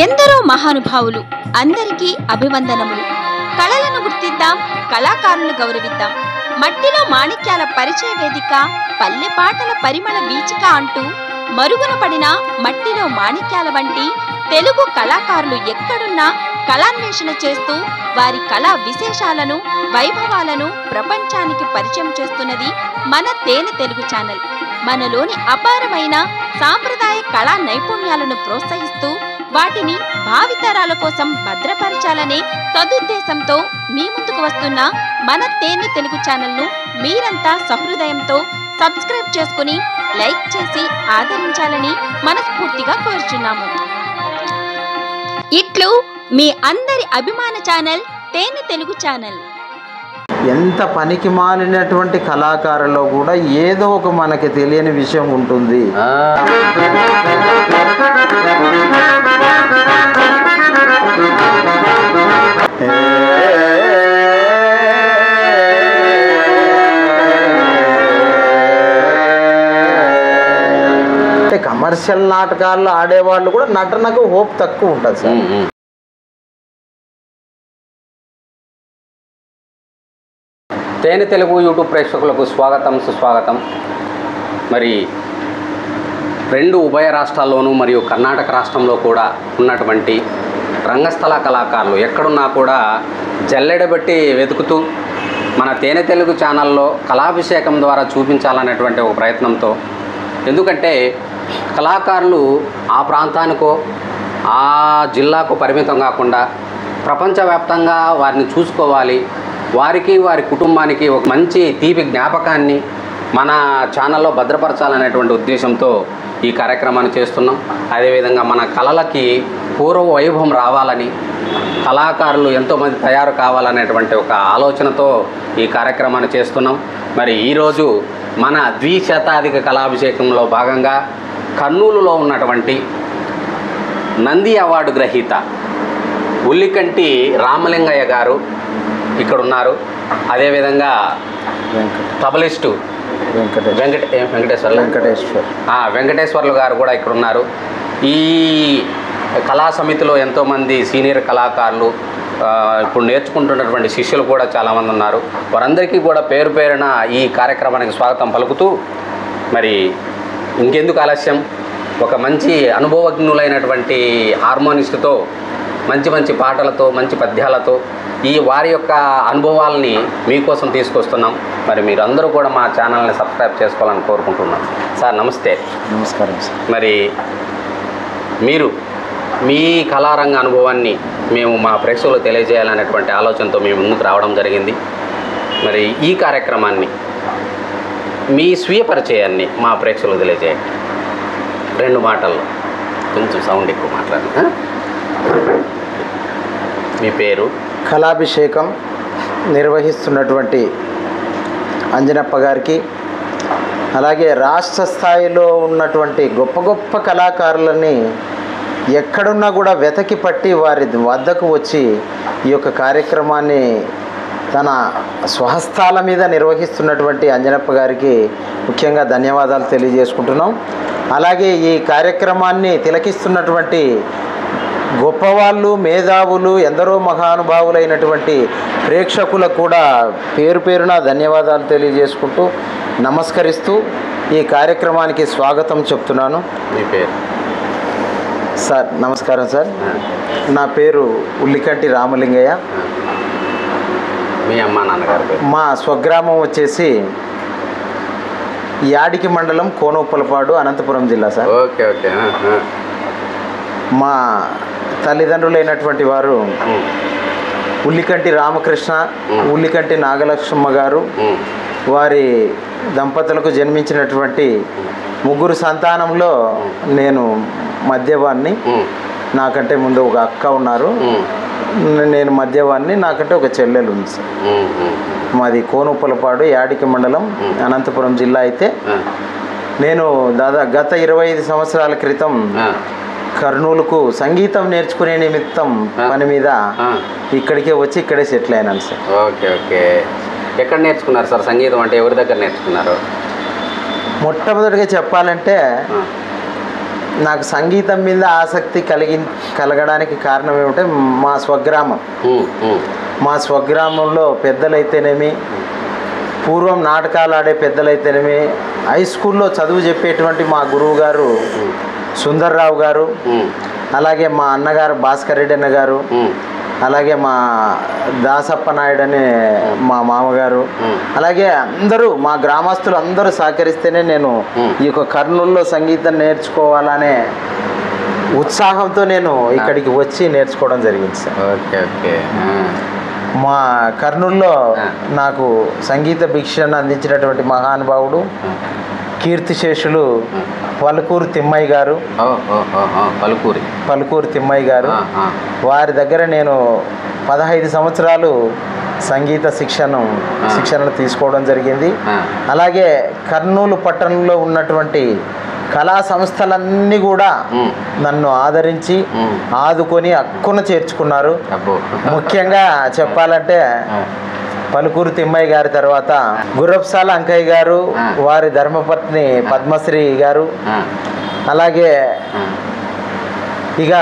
ఎందరో మహానుభావులు, అందరికీ అభివందనములు. కళలను గుర్తిద్దాం, కళాకారులను గౌరవిద్దాం. మట్టిలో మాణిక్యాల పరిచయ వేదిక, పల్లె పాటల పరిమళ వీచిక అంటూ మరుగున పడిన మట్టిలో మాణిక్యాల వంటి తెలుగు కళాకారులు ఎక్కడున్నా కళాన్వేషణ చేస్తూ వారి కళా విశేషాలను, వైభవాలను ప్రపంచానికి పరిచయం చేస్తున్నది మన తేనె తెలుగు ఛానల్. మనలోని అపారమైన సాంప్రదాయ కళా నైపుణ్యాలను ప్రోత్సహిస్తూ వాటిని భావితరాల కోసం భద్రపరచాలనే సదుద్దేశంతో మీ ముందుకు వస్తున్న మన తేనె తెలుగు ఛానల్ను మీరంతా సహృదయంతో సబ్స్క్రైబ్ చేసుకుని లైక్ చేసి ఆదరించాలని మనస్ఫూర్తిగా కోరుచున్నాము. ఇట్లు మీ అందరి అభిమాన ఛానల్ తేనె తెలుగు ఛానల్. ఎంత పనికి మాలినటువంటి కళాకారుల్లో కూడా ఏదో ఒక మనకి తెలియని విషయం ఉంటుంది. అంటే కమర్షియల్ నాటకాల్లో ఆడేవాళ్ళు కూడా నటనకు హోప్ తక్కువ ఉంటుంది సార్. తేనె తెలుగు యూట్యూబ్ ప్రేక్షకులకు స్వాగతం, సుస్వాగతం. మరి రెండు ఉభయ రాష్ట్రాల్లోనూ మరియు కర్ణాటక రాష్ట్రంలో కూడా ఉన్నటువంటి రంగస్థల కళాకారులు ఎక్కడున్నా కూడా జల్లెడబెట్టి వెతుకుతూ మన తేనె తెలుగు ఛానల్లో కళాభిషేకం ద్వారా చూపించాలనేటువంటి ఒక ప్రయత్నంతో, ఎందుకంటే కళాకారులు ఆ ప్రాంతానికో ఆ జిల్లాకు పరిమితం కాకుండా ప్రపంచవ్యాప్తంగా వారిని చూసుకోవాలి, వారికి వారి కుటుంబానికి ఒక మంచి తీపి జ్ఞాపకాన్ని మన ఛానల్లో భద్రపరచాలనేటువంటి ఉద్దేశంతో ఈ కార్యక్రమాన్ని చేస్తున్నాం. అదేవిధంగా మన కళలకి పూర్వ వైభవం రావాలని, కళాకారులు ఎంతోమంది తయారు కావాలనేటువంటి ఒక ఆలోచనతో ఈ కార్యక్రమాన్ని చేస్తున్నాం. మరి ఈరోజు మన ద్విశతాధిక కళాభిషేకంలో భాగంగా కర్నూలులో ఉన్నటువంటి నంది అవార్డు గ్రహీత ఉల్లికంటి రామలింగయ్య గారు ఇక్కడ ఉన్నారు. అదేవిధంగా తబలిస్టు వెంకటేశ్వర్లు గారు కూడా ఇక్కడ ఉన్నారు. ఈ కళా సమితిలో ఎంతోమంది సీనియర్ కళాకారులు, ఇప్పుడు నేర్చుకుంటున్నటువంటి శిష్యులు కూడా చాలామంది ఉన్నారు. వారందరికీ కూడా పేరు పేరున ఈ కార్యక్రమానికి స్వాగతం పలుకుతూ, మరి ఇంకెందుకు ఆలస్యం, ఒక మంచి అనుభవజ్ఞులైనటువంటి హార్మోనిస్టుతో మంచి మంచి పాటలతో, మంచి పద్యాలతో ఈ వారి యొక్క అనుభవాలని మీకోసం తీసుకొస్తున్నాం. మరి మీరు అందరూ కూడా మా ఛానల్ని సబ్స్క్రైబ్ చేసుకోవాలని కోరుకుంటున్నాం. సార్ నమస్తే. నమస్కారం సార్. మరి మీరు మీ కళారంగ అనుభవాన్ని మేము మా ప్రేక్షకులకు తెలియజేయాలనేటువంటి ఆలోచనతో మేము ముందుకు రావడం జరిగింది. మరి ఈ కార్యక్రమాన్ని మీ స్వీయ పరిచయాన్ని మా ప్రేక్షకులకు తెలియజేయండి 2 మాటల్లో. కొంచెం సౌండ్ ఎక్కువ మాట్లాడండి. మీ పేరు? కళాభిషేకం నిర్వహిస్తున్నటువంటి అంజనప్ప గారికి, అలాగే రాష్ట్ర స్థాయిలో ఉన్నటువంటి గొప్ప గొప్ప కళాకారులని ఎక్కడున్నా కూడా వెతకి పట్టి వారి వద్దకు వచ్చి ఈ యొక్క కార్యక్రమాన్ని తన స్వహస్తాల మీద నిర్వహిస్తున్నటువంటి అంజనప్ప గారికి ముఖ్యంగా ధన్యవాదాలు తెలియజేసుకుంటున్నాం. అలాగే ఈ కార్యక్రమాన్ని తిలకిస్తున్నటువంటి గొప్పవాళ్ళు, మేధావులు, ఎందరో మహానుభావులైనటువంటి ప్రేక్షకులకు కూడా పేరు పేరున ధన్యవాదాలు తెలియజేసుకుంటూ నమస్కరిస్తూ ఈ కార్యక్రమానికి స్వాగతం చెప్తున్నాను. మీ పేరు? సార్ నమస్కారం సార్. నా పేరు ఉల్లికంటి రామలింగయ్య. మీ అమ్మ నాన్నగారు పేరు? మా స్వగ్రామం వచ్చేసి యాడికి మండలం, కోనోప్పలపాడు, అనంతపురం జిల్లా సార్. Okay okay. మా తల్లిదండ్రులైనటువంటి వారు ఉల్లికంటి రామకృష్ణ, ఉల్లికంటి నాగలక్ష్మ గారు. వారి దంపతులకు జన్మించినటువంటి 3 సంతానంలో నేను మధ్యవాన్ని. నాకంటే ముందు ఒక అక్క ఉన్నారు, నేను మధ్యవాన్ని. నాకంటే ఒక చెల్లెలు ఉంది సార్. మాది కోనుప్పలపాడు, యాడికి మండలం, అనంతపురం జిల్లా. అయితే నేను గత 25 సంవత్సరాల క్రితం కర్నూలుకు సంగీతం నేర్చుకునే నిమిత్తం పని మీద ఇక్కడికే వచ్చి ఇక్కడే సెటిల్ అయినాను సార్. Okay okay. ఎక్కడ నేర్చుకున్నారు సార్ సంగీతం? అంటే ఎవరి దగ్గర నేర్చుకున్నారు? మొట్టమొదటిగా చెప్పాలంటే నాకు సంగీతం మీద ఆసక్తి కలగడానికి కారణం ఏమిటంటే మా స్వగ్రామంలో పెద్దలైతేనేమి, పూర్వం నాటకాలు ఆడే పెద్దలైతేనేమి, హై స్కూల్లో చదువు చెప్పేటువంటి మా గురువు గారు సుందర్రావు గారు, అలాగే మా అన్నగారు భాస్కర్ రెడ్డి అన్న గారు, అలాగే మా దాసప్ప నాయుడు అనే మా మామగారు, అలాగే అందరూ మా గ్రామస్తులు అందరూ సహకరిస్తేనే నేను ఈ యొక్క కర్నూలులో సంగీతం నేర్చుకోవాలనే ఉత్సాహంతో నేను ఇక్కడికి వచ్చి నేర్చుకోవడం జరిగింది సార్. Okay okay. మా కర్నూలులో నాకు సంగీత భిక్షను అందించినటువంటి మహానుభావుడు కీర్తిశేషులు పలుకూరు తిమ్మయ్య గారు. పలుకూరు తిమ్మయ్య గారు, వారి దగ్గర నేను 15 సంవత్సరాలు సంగీత శిక్షణను తీసుకోవడం జరిగింది. అలాగే కర్నూలు పట్టణంలో ఉన్నటువంటి కళా సంస్థలన్నీ కూడా నన్ను ఆదరించి ఆదుకొని హక్కున చేర్చుకున్నారు. ముఖ్యంగా చెప్పాలంటే పలుకూరు తిమ్మయ్య గారి తర్వాత గుర్రప్సాల అంకయ్య గారు, వారి ధర్మపత్ని పద్మశ్రీ గారు, అలాగే ఇక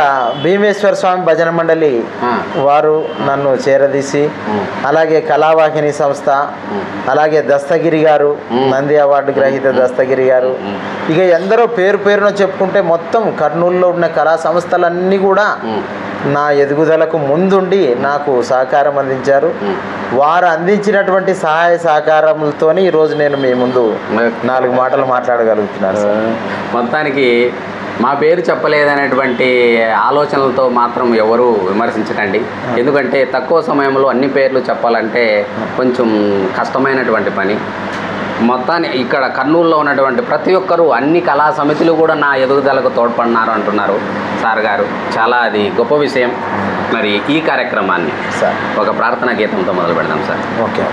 భీమేశ్వర స్వామి భజన మండలి వారు నన్ను చేరదీసి, అలాగే కళావాహిని సంస్థ, అలాగే దస్తగిరి గారు, నంది అవార్డు గ్రహీత దస్తగిరి గారు, ఇక ఎందరో పేరున చెప్పుకుంటే మొత్తం కర్నూలులో ఉన్న కళా సంస్థలన్నీ కూడా నా ఎదుగుదలకు ముందుండి నాకు సహకారం అందించారు. వారు అందించినటువంటి సహాయ సహకారములతో ఈరోజు నేను మీ ముందు 4 మాటలు మాట్లాడగలుగుతున్నాను. మొత్తానికి మా పేరు చెప్పలేదనేటువంటి ఆలోచనలతో మాత్రం ఎవరు విమర్శించకండి. ఎందుకంటే తక్కువ సమయంలో అన్ని పేర్లు చెప్పాలంటే కొంచెం కష్టమైనటువంటి పని. మొత్తాన్ని ఇక్కడ కర్నూలులో ఉన్నటువంటి ప్రతి ఒక్కరూ అన్ని కళా సమితులు కూడా నా ఎదుగుదలకు తోడ్పడినారు అంటున్నారు సార్ గారు. చాలా అది గొప్ప విషయం. మరి ఈ కార్యక్రమాన్ని సార్ ఒక ప్రార్థనా గీతంతో మొదలు పెడదాం సార్. ఓకే.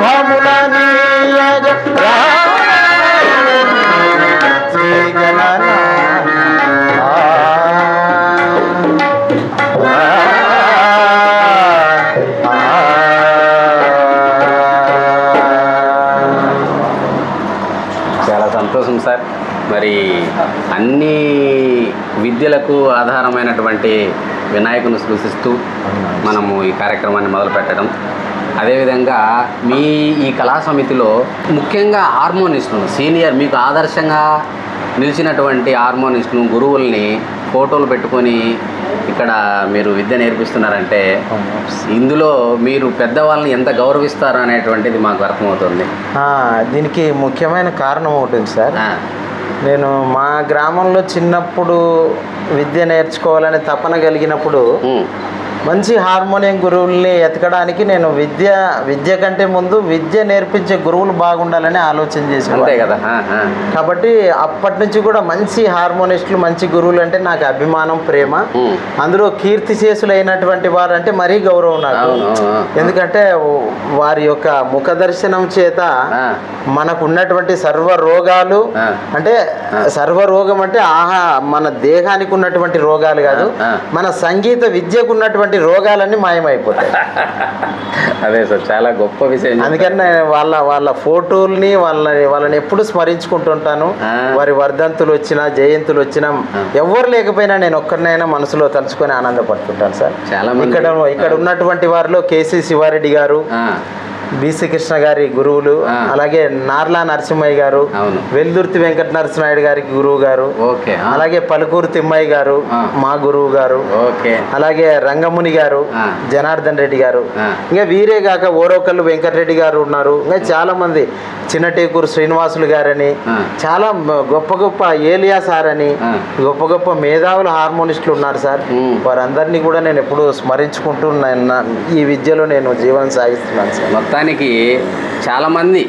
శుభములనీయగ శ్రీ గణనాథ చాలా సంతోషం సార్. మరి అన్ని విద్యలకు ఆధారమైనటువంటి వినాయకుని సూచిస్తూ మనము ఈ కార్యక్రమాన్ని మొదలు పెట్టడం, అదేవిధంగా మీ ఈ కళా సమితిలో ముఖ్యంగా హార్మోనిస్టులు సీనియర్ మీకు ఆదర్శంగా నిలిచినటువంటి హార్మోనిస్టులు గురువుల్ని ఫోటోలు పెట్టుకొని ఇక్కడ మీరు విద్య నేర్పిస్తున్నారంటే ఇందులో మీరు పెద్దవాళ్ళని ఎంత గౌరవిస్తారు అనేటువంటిది మాకు అర్థమవుతుంది. దీనికి ముఖ్యమైన కారణం ఉంటుంది సార్. నేను మా గ్రామంలో చిన్నప్పుడు విద్య నేర్చుకోవాలని తపన కలిగినప్పుడు మంచి హార్మోనియం గురువుల్ని ఎతకడానికి నేను విద్య కంటే ముందు విద్య నేర్పించే గురువులు బాగుండాలని ఆలోచన చేశాను కదా. కాబట్టి అప్పటి నుంచి కూడా మంచి హార్మోనిస్టులు మంచి గురువులు అంటే నాకు అభిమానం, ప్రేమ. అందులో కీర్తిశేషులు అయినటువంటి వారు అంటే మరీ గౌరవం నాకు. ఎందుకంటే వారి యొక్క ముఖ దర్శనం చేత మనకు ఉన్నటువంటి సర్వ రోగాలు, అంటే సర్వరోగం అంటే మన దేహానికి ఉన్నటువంటి రోగాలు కాదు, మన సంగీత విద్యకు ఉన్నటువంటి రోగాలన్నీ మాయమైపోతాయి. అదే సార్, చాలా గొప్ప విషయం. అందుకని వాళ్ళ ఫోటోల్ని వాళ్ళని ఎప్పుడు స్మరించుకుంటుంటాను. వారి వర్ధంతులు వచ్చినా జయంతులు వచ్చినా ఎవరు లేకపోయినా నేను ఒక్కరినైనా మనసులో తలుచుకొని ఆనందపడుతుంటాను సార్. ఇక్కడ ఉన్నటువంటి వారిలో కేసీ శివారెడ్డి గారు, బీసీ కృష్ణ గారి గురువులు, అలాగే నార్లా నరసింహయ్య గారు, వెల్దుర్తి వెంకట నరసింహాయుడు గారికి గురువు గారు, అలాగే పలుకూరు తిమ్మయ్య గారు మా గురువు గారు, అలాగే రంగముని గారు, జనార్దన్ రెడ్డి గారు, ఇంకా వీరే కాక ఓరోకల్లు వెంకటరెడ్డి గారు ఉన్నారు. ఇంకా చాలా మంది, చిన్నటేకూరు శ్రీనివాసులు గారని, చాలా గొప్ప గొప్ప ఏలియా సార్ అని గొప్ప గొప్ప మేధావులు హార్మోనిస్టులు ఉన్నారు సార్. వారందరినీ కూడా నేను ఎప్పుడు స్మరించుకుంటూ ఈ విద్యలో నేను జీవనం సాగిస్తున్నాను సార్. మొత్తానికి చాలామంది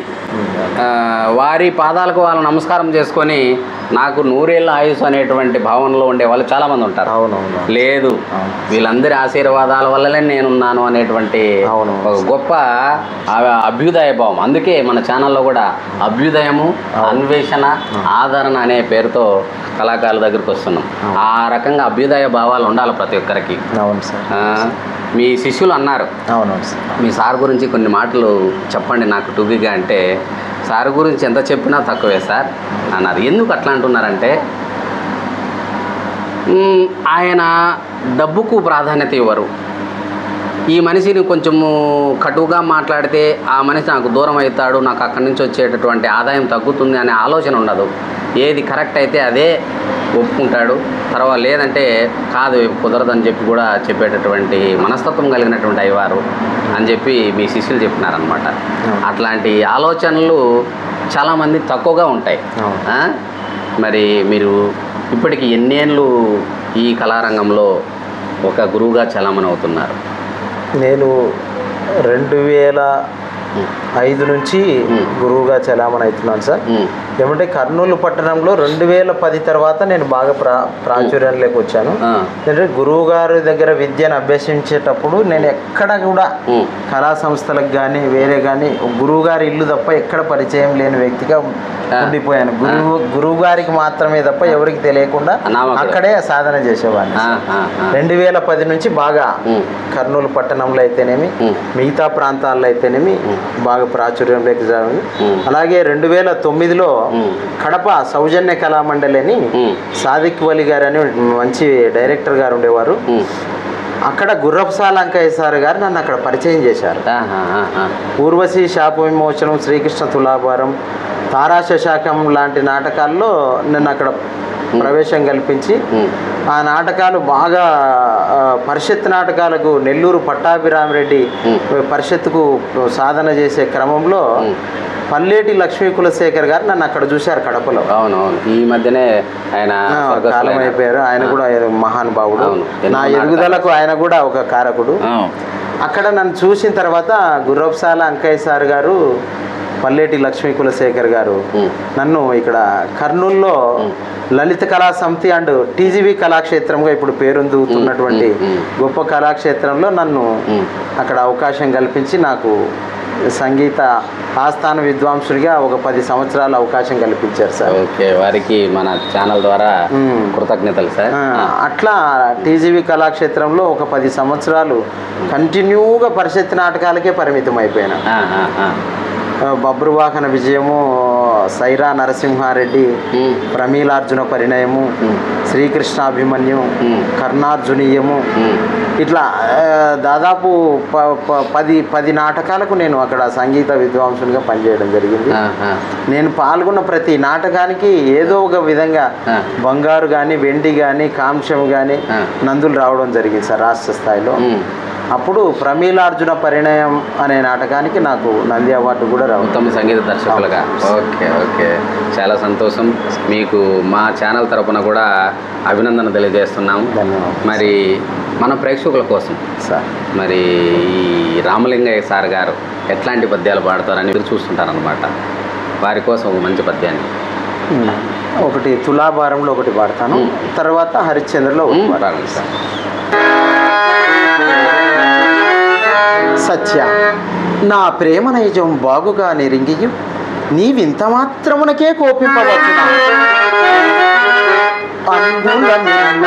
వారి పాదాలకు వాళ్ళు నమస్కారం చేసుకొని నాకు 100 ఏళ్ళ ఆయుష్ అనేటువంటి భావనలో ఉండే వాళ్ళు చాలామంది ఉంటారు. అవునవును. లేదు, వీళ్ళందరి ఆశీర్వాదాల వల్లనే నేనున్నాను అనేటువంటి గొప్ప అభ్యుదయ భావం. అందుకే మన ఛానల్లో కూడా అభ్యుదయము, అన్వేషణ, ఆదరణ అనే పేరుతో కళాకారుల దగ్గరికి వస్తున్నాం. ఆ రకంగా అభ్యుదయ భావాలు ఉండాలి ప్రతి ఒక్కరికి. అవును సార్. మీ శిష్యులు అన్నారు, అవునవును సార్, మీ సార్ గురించి కొన్ని మాటలు చెప్పండి నాకు టూకీగా అంటే, సార్ గురించి ఎంత చెప్పినా తక్కువే సార్ అన్నారు. ఎందుకు అట్లా అంటున్నారంటే, ఆయన డబ్బుకు ప్రాధాన్యత ఇవ్వరు. ఈ మనిషిని కొంచెము కటువుగా మాట్లాడితే ఆ మనిషి నాకు దూరం అవుతాడు, నాకు అక్కడి నుంచి వచ్చేటటువంటి ఆదాయం తగ్గుతుంది అనే ఆలోచన ఉండదు. ఏది కరెక్ట్ అయితే అదే ఒప్పుకుంటాడు. తర్వాత లేదంటే కాదు కుదరదని చెప్పి కూడా చెప్పేటటువంటి మనస్తత్వం కలిగినటువంటి అయ్యవారు అని చెప్పి మీ శిష్యులు చెప్పినారనమాట. అట్లాంటి ఆలోచనలు చాలామంది తక్కువగా ఉంటాయి. మరి మీరు ఇప్పటికి ఎన్నేళ్ళు ఈ కళారంగంలో ఒక గురువుగా చలామణి అవుతున్నారు? నేను 2005 నుంచి గురువుగా చలామణి అవుతున్నాను సార్. ఏమంటే కర్నూలు పట్టణంలో 2010 తర్వాత నేను బాగా ప్రాచుర్యంలోకి వచ్చాను. అంటే గురువు గారి దగ్గర విద్యను అభ్యసించేటప్పుడు నేను ఎక్కడ కూడా కళా సంస్థలకు కానీ వేరే కానీ గురువు గారి ఇల్లు తప్ప ఎక్కడ పరిచయం లేని వ్యక్తిగా ఉండిపోయాను. గురువు గారికి మాత్రమే తప్ప ఎవరికి తెలియకుండా అక్కడే సాధన చేసేవాడిని. 2010 నుంచి బాగా కర్నూలు పట్టణంలో అయితేనేమి మిగతా ప్రాంతాల్లో అయితేనేమి బాగా ప్రాచుర్యంలోకి సాగింది. అలాగే 2009లో కడప సౌజన్య కళామండలి అని సాదిక్ వలి గారు అని మంచి డైరెక్టర్ గారు ఉండేవారు. అక్కడ గుర్రప్సాల అంకయ్య సార్ గారు నన్ను అక్కడ పరిచయం చేశారు. ఊర్వశి శాప విమోచనం, శ్రీకృష్ణ తులాభారం, తారాశశాఖం లాంటి నాటకాల్లో నన్ను అక్కడ ప్రవేశం కల్పించి ఆ నాటకాలు బాగా పరిషత్ నాటకాలకు నెల్లూరు పట్టాభిరామరెడ్డి పరిషత్తుకు సాధన చేసే క్రమంలో పల్లేటి లక్ష్మీ కులశేఖర్ గారు నన్ను అక్కడ చూశారు కడపలో. అవునవును, ఈ మధ్యనే ఆయన కాలం అయిపోయారు. ఆయన కూడా మహానుభావుడు. నా ఎదుగుదలకు ఆయన కూడా ఒక కారకుడు. అక్కడ నన్ను చూసిన తర్వాత గుర్రప్సాల అంకయ్య సార్ గారు, పల్లేటి లక్ష్మీ కులశేఖర్ గారు నన్ను ఇక్కడ కర్నూలులో లలిత కళా సమితి అండ్ టీజీవీ కళాక్షేత్రంగా ఇప్పుడు పేరొందుతున్నటువంటి గొప్ప కళాక్షేత్రంలో నన్ను అక్కడ అవకాశం కల్పించి నాకు సంగీత ఆస్థాన విద్వాంసుడిగా ఒక 10 సంవత్సరాలు అవకాశం కల్పించారు సార్. ఓకే, వారికి మన ఛానల్ ద్వారా కృతజ్ఞతలు సార్. అట్లా టీజీవీ కళాక్షేత్రంలో ఒక 10 సంవత్సరాలు కంటిన్యూగా పరిషత్ నాటకాలకే పరిమితం అయిపోయినా. బబ్రువాహన విజయము, సైరా నరసింహారెడ్డి, ప్రమీలార్జున పరిణయము, శ్రీకృష్ణాభిమన్యు, కర్ణార్జునీయము, ఇట్లా దాదాపు 10 నాటకాలకు నేను అక్కడ సంగీత విద్వాంసునిగా పనిచేయడం జరిగింది. నేను పాల్గొన్న ప్రతి నాటకానికి ఏదో ఒక విధంగా బంగారు కానీ, వెండి కానీ, కాంస్యం కానీ నందులు రావడం జరిగింది సార్ రాష్ట్ర స్థాయిలో. అప్పుడు ప్రమీలార్జున పరిణయం అనే నాటకానికి నాకు నంది అవార్డు కూడా రావు, ఉత్తమ సంగీత దర్శకులుగా. ఓకే ఓకే, చాలా సంతోషం. మీకు మా ఛానల్ తరపున కూడా అభినందన తెలియజేస్తున్నాము. మరి మన ప్రేక్షకుల కోసం సార్, మరి ఈ రామలింగయ్య సార్ గారు ఎట్లాంటి పద్యాలు పాడతారని మీరు చూస్తుంటారనమాట. వారి కోసం ఒక మంచి పద్యాన్ని ఒకటి తులాభారంలో ఒకటి పాడతాను, తర్వాత హరిశ్చంద్రలో పాడాలి సార్. సత్య, నా ప్రేమ నైజం బాగుగా నిరింగియు నీవింత మాత్రమునకే కోపింపవచ్చు. అందుల నిన్న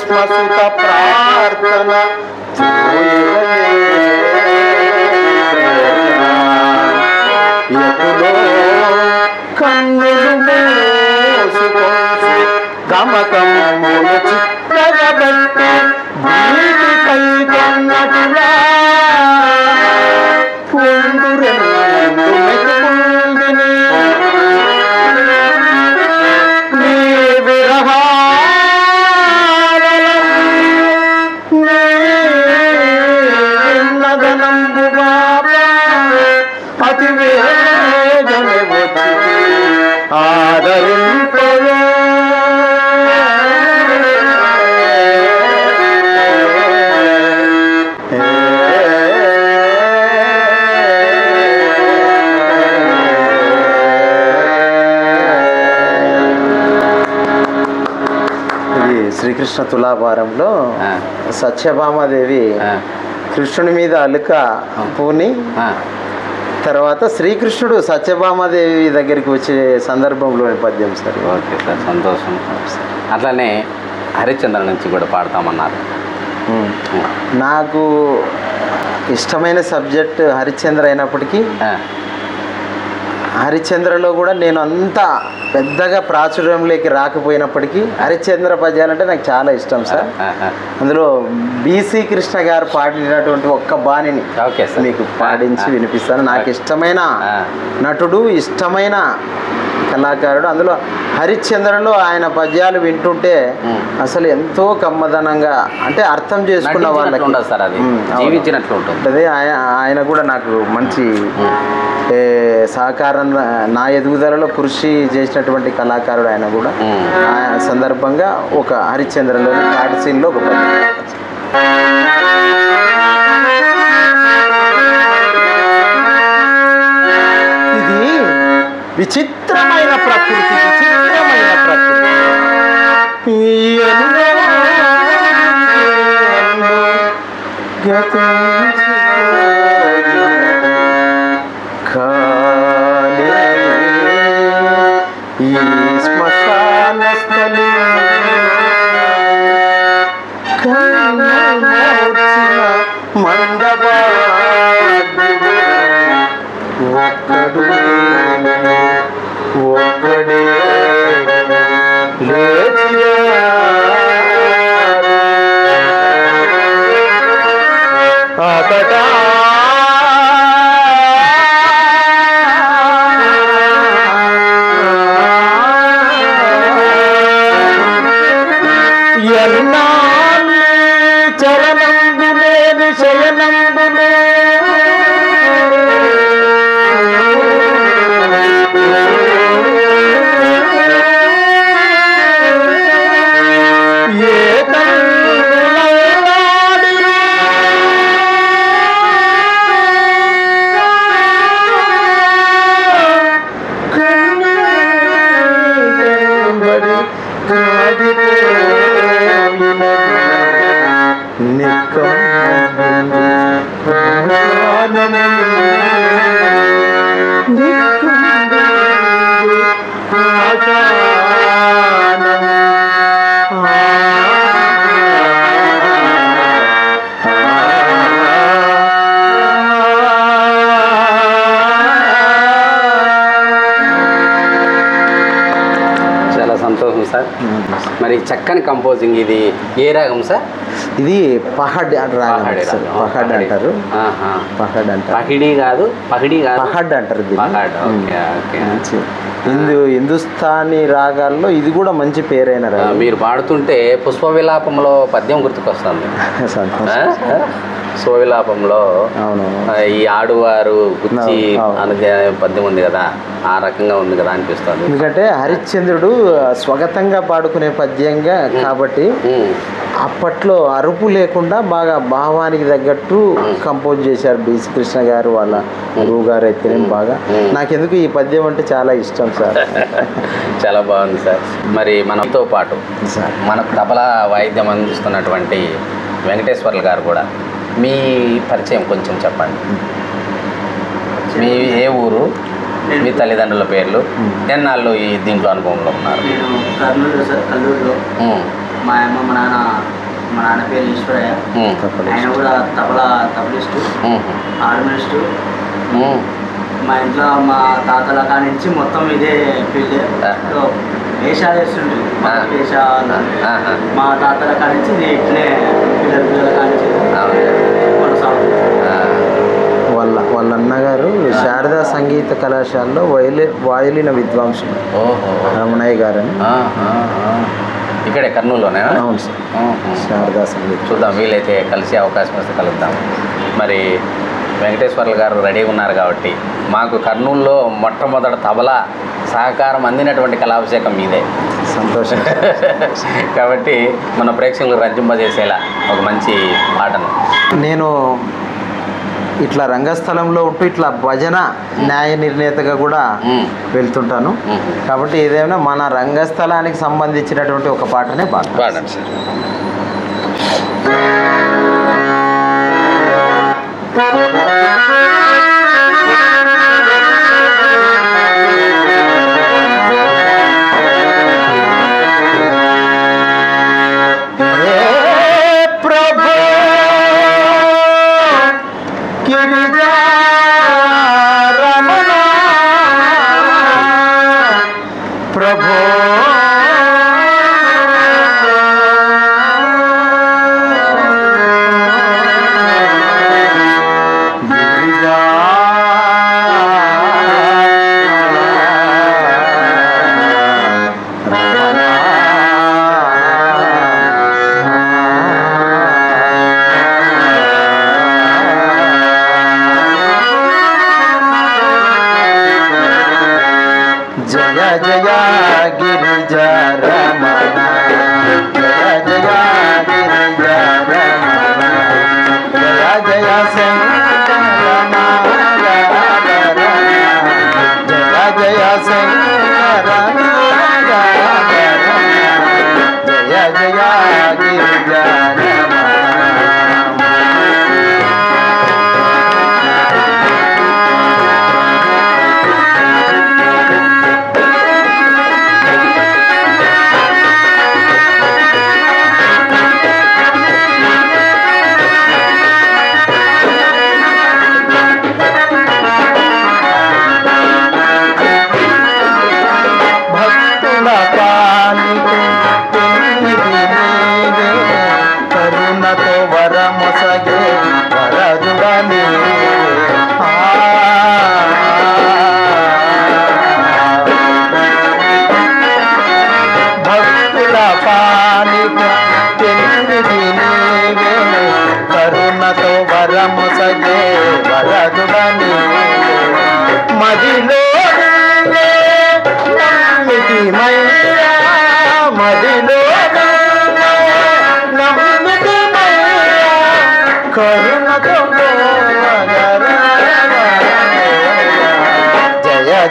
స్మసుత ప్రార్థన కన్నులు మోసుకొంచు గమకములు చిత్తగబెట్టి వీటి కై కన్నటులా పొందురెందు మెతుకుందిని నీ విరహాల నదనంబుగా అతి వేగమే వచ్చి ఆదరింపవే. ఇది శ్రీకృష్ణ తులాభారంలో సత్యభామాదేవి కృష్ణుని మీద అలుక పూని తర్వాత శ్రీకృష్ణుడు సత్యభామాదేవి దగ్గరికి వచ్చే సందర్భంలోని పద్యం సార్. ఓకే సార్, సంతోషం. అట్లనే హరిశ్చంద్ర నుంచి కూడా పాడతామన్నారు. నాకు ఇష్టమైన సబ్జెక్ట్ హరిశ్చంద్ర అయినప్పటికీ హరిశ్చంద్రలో కూడా నేను అంత పెద్దగా ప్రాచుర్యంలోకి రాకపోయినప్పటికీ హరిశ్చంద్ర పద్యాలంటే నాకు చాలా ఇష్టం సార్. అందులో బీసీ కృష్ణ గారు పాడినటువంటి ఒక్క బాణిని మీకు పాడించి వినిపిస్తాను. నాకు ఇష్టమైన నటుడు, ఇష్టమైన కళాకారుడు. అందులో హరిశ్చంద్రలో ఆయన పద్యాలు వింటుంటే అసలు ఎంతో కమ్మదనంగా, అంటే అర్థం చేసుకున్న వాళ్ళకి ఉంటుంది. ఆయన కూడా నాకు మంచి సహకారం, నా ఎదుగుదలలో కృషి చేసినటువంటి కళాకారుడు ఆయన కూడా. ఆ సందర్భంగా ఒక హరిశ్చంద్రలోని థర్డ్ సీన్లో ఒక ఇది విచిత్రమైన ప్రకృతి, విచిత్రమైన ప్రకృతి ఈ శ్మశాన స్థలి ఒక్కడు ఒక్కడే అతడా చరణంబులేని శయనంబులే సంతోషం సార్. మరి చక్కని కంపోజింగ్. ఇది ఏ రాగం సార్? ఇది పహడ్ రాగం సార్. పహడ్ అంటారు. పహడ్ అంటారు. పహిడి కాదు, పహిడి కాదు, పహడ్ అంటారు. హిందుస్థానీ రాగాల్లో ఇది కూడా మంచి పేరైన రాగం. మీరు పాడుతుంటే పుష్ప విలాపంలో పద్యం గుర్తుకొస్తుంది. పుష్పవిలాపంలో ఈ ఆడువారు గుచ్చి అనగా పద్యం ఉంది కదా, ఆ రకంగా ఉంది కదా అనిపిస్తుంది. ఎందుకంటే హరిశ్చంద్రుడు స్వగతంగా పాడుకునే పద్యంగా కాబట్టి అప్పట్లో అరుపు లేకుండా బాగా భావానికి తగ్గట్టు కంపోజ్ చేశారు బీసీ కృష్ణ గారు, వాళ్ళ గురువు గారు అయితేనే. బాగా నాకెందుకు ఈ పద్యం అంటే చాలా ఇష్టం సార్. చాలా బాగుంది సార్. మరి మనతో పాటు మనకు తబలా వాయిద్యం అందిస్తున్నటువంటి వెంకటేశ్వర్లు గారు కూడా, మీ పరిచయం కొంచెం చెప్పండి. మీ ఏ ఊరు, మీ తల్లిదండ్రుల పేర్లు, ఎన్నాళ్ళు ఈ దీంట్లో అనుభవంలో ఉన్నారు? నేను కర్నూలు సార్, కల్లూరులో. మా అమ్మ మా నాన్న పేరు ఈశ్వరయ్య. ఆయన కూడా తబలిస్టు, హార్మోనిస్టు. మా ఇంట్లో మా తాతల కాడి నుంచి మొత్తం ఇదే ఫీల్డ్. వేషాలు వేస్తుండ్రు, వేషాలు మా తాతల కాడి నుంచి ఇట్లే పిల్లల కాడి నుంచి కొనసాగుతుంది. వాళ్ళ అన్నగారు శారదా సంగీత కళాశాలలో వాయులిన విద్వాంసులు రమణయ్య గారు అని. ఇక్కడే కర్నూలులోనే? అవును సార్. శారదా సంగీత. చూద్దాం, వీలైతే కలిసి అవకాశం వస్తే కలుద్దాం. మరి వెంకటేశ్వర్లు గారు రెడీగా ఉన్నారు కాబట్టి, మాకు కర్నూలులో మొట్టమొదటి తబలా సహకారం అందినటువంటి కళాభిషేకం మీదే. సంతోషం. కాబట్టి మన ప్రేక్షకులు రంజింపజేసేలా ఒక మంచి పాటను. నేను ఇట్లా రంగస్థలంలో ఉంటూ ఇట్లా భజన న్యాయ నిర్ణేతగా కూడా వెళ్తుంటాను. కాబట్టి ఏదైనా మన రంగస్థలానికి సంబంధించినటువంటి ఒక పాటనే పాడండి సార్.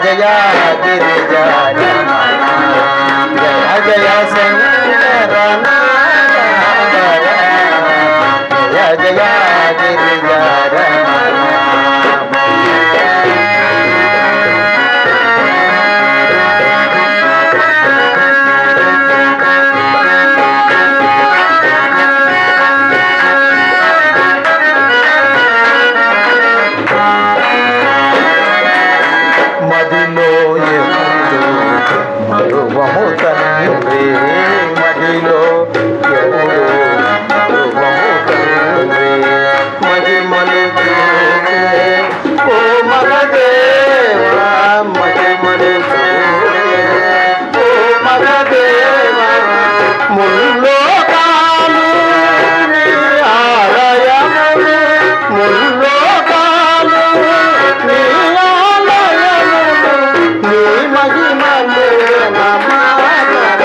జయ గిరిజా జయ శంకరనారాయణ జయ జయ గిరిజారమణ. మదిలో ఎప్పుడు మరువము తండ్రి, మదిలో ఎప్పుడు మరువము తండ్రి, మహిమలు చూసే ఓ మగదేవా, మహిమలు చూసే ఓ మగదేవా, ముల్లోకాలు నీ ఆలయములు, ముల్లోకాలు నీ నీ మహిమలు నమామర.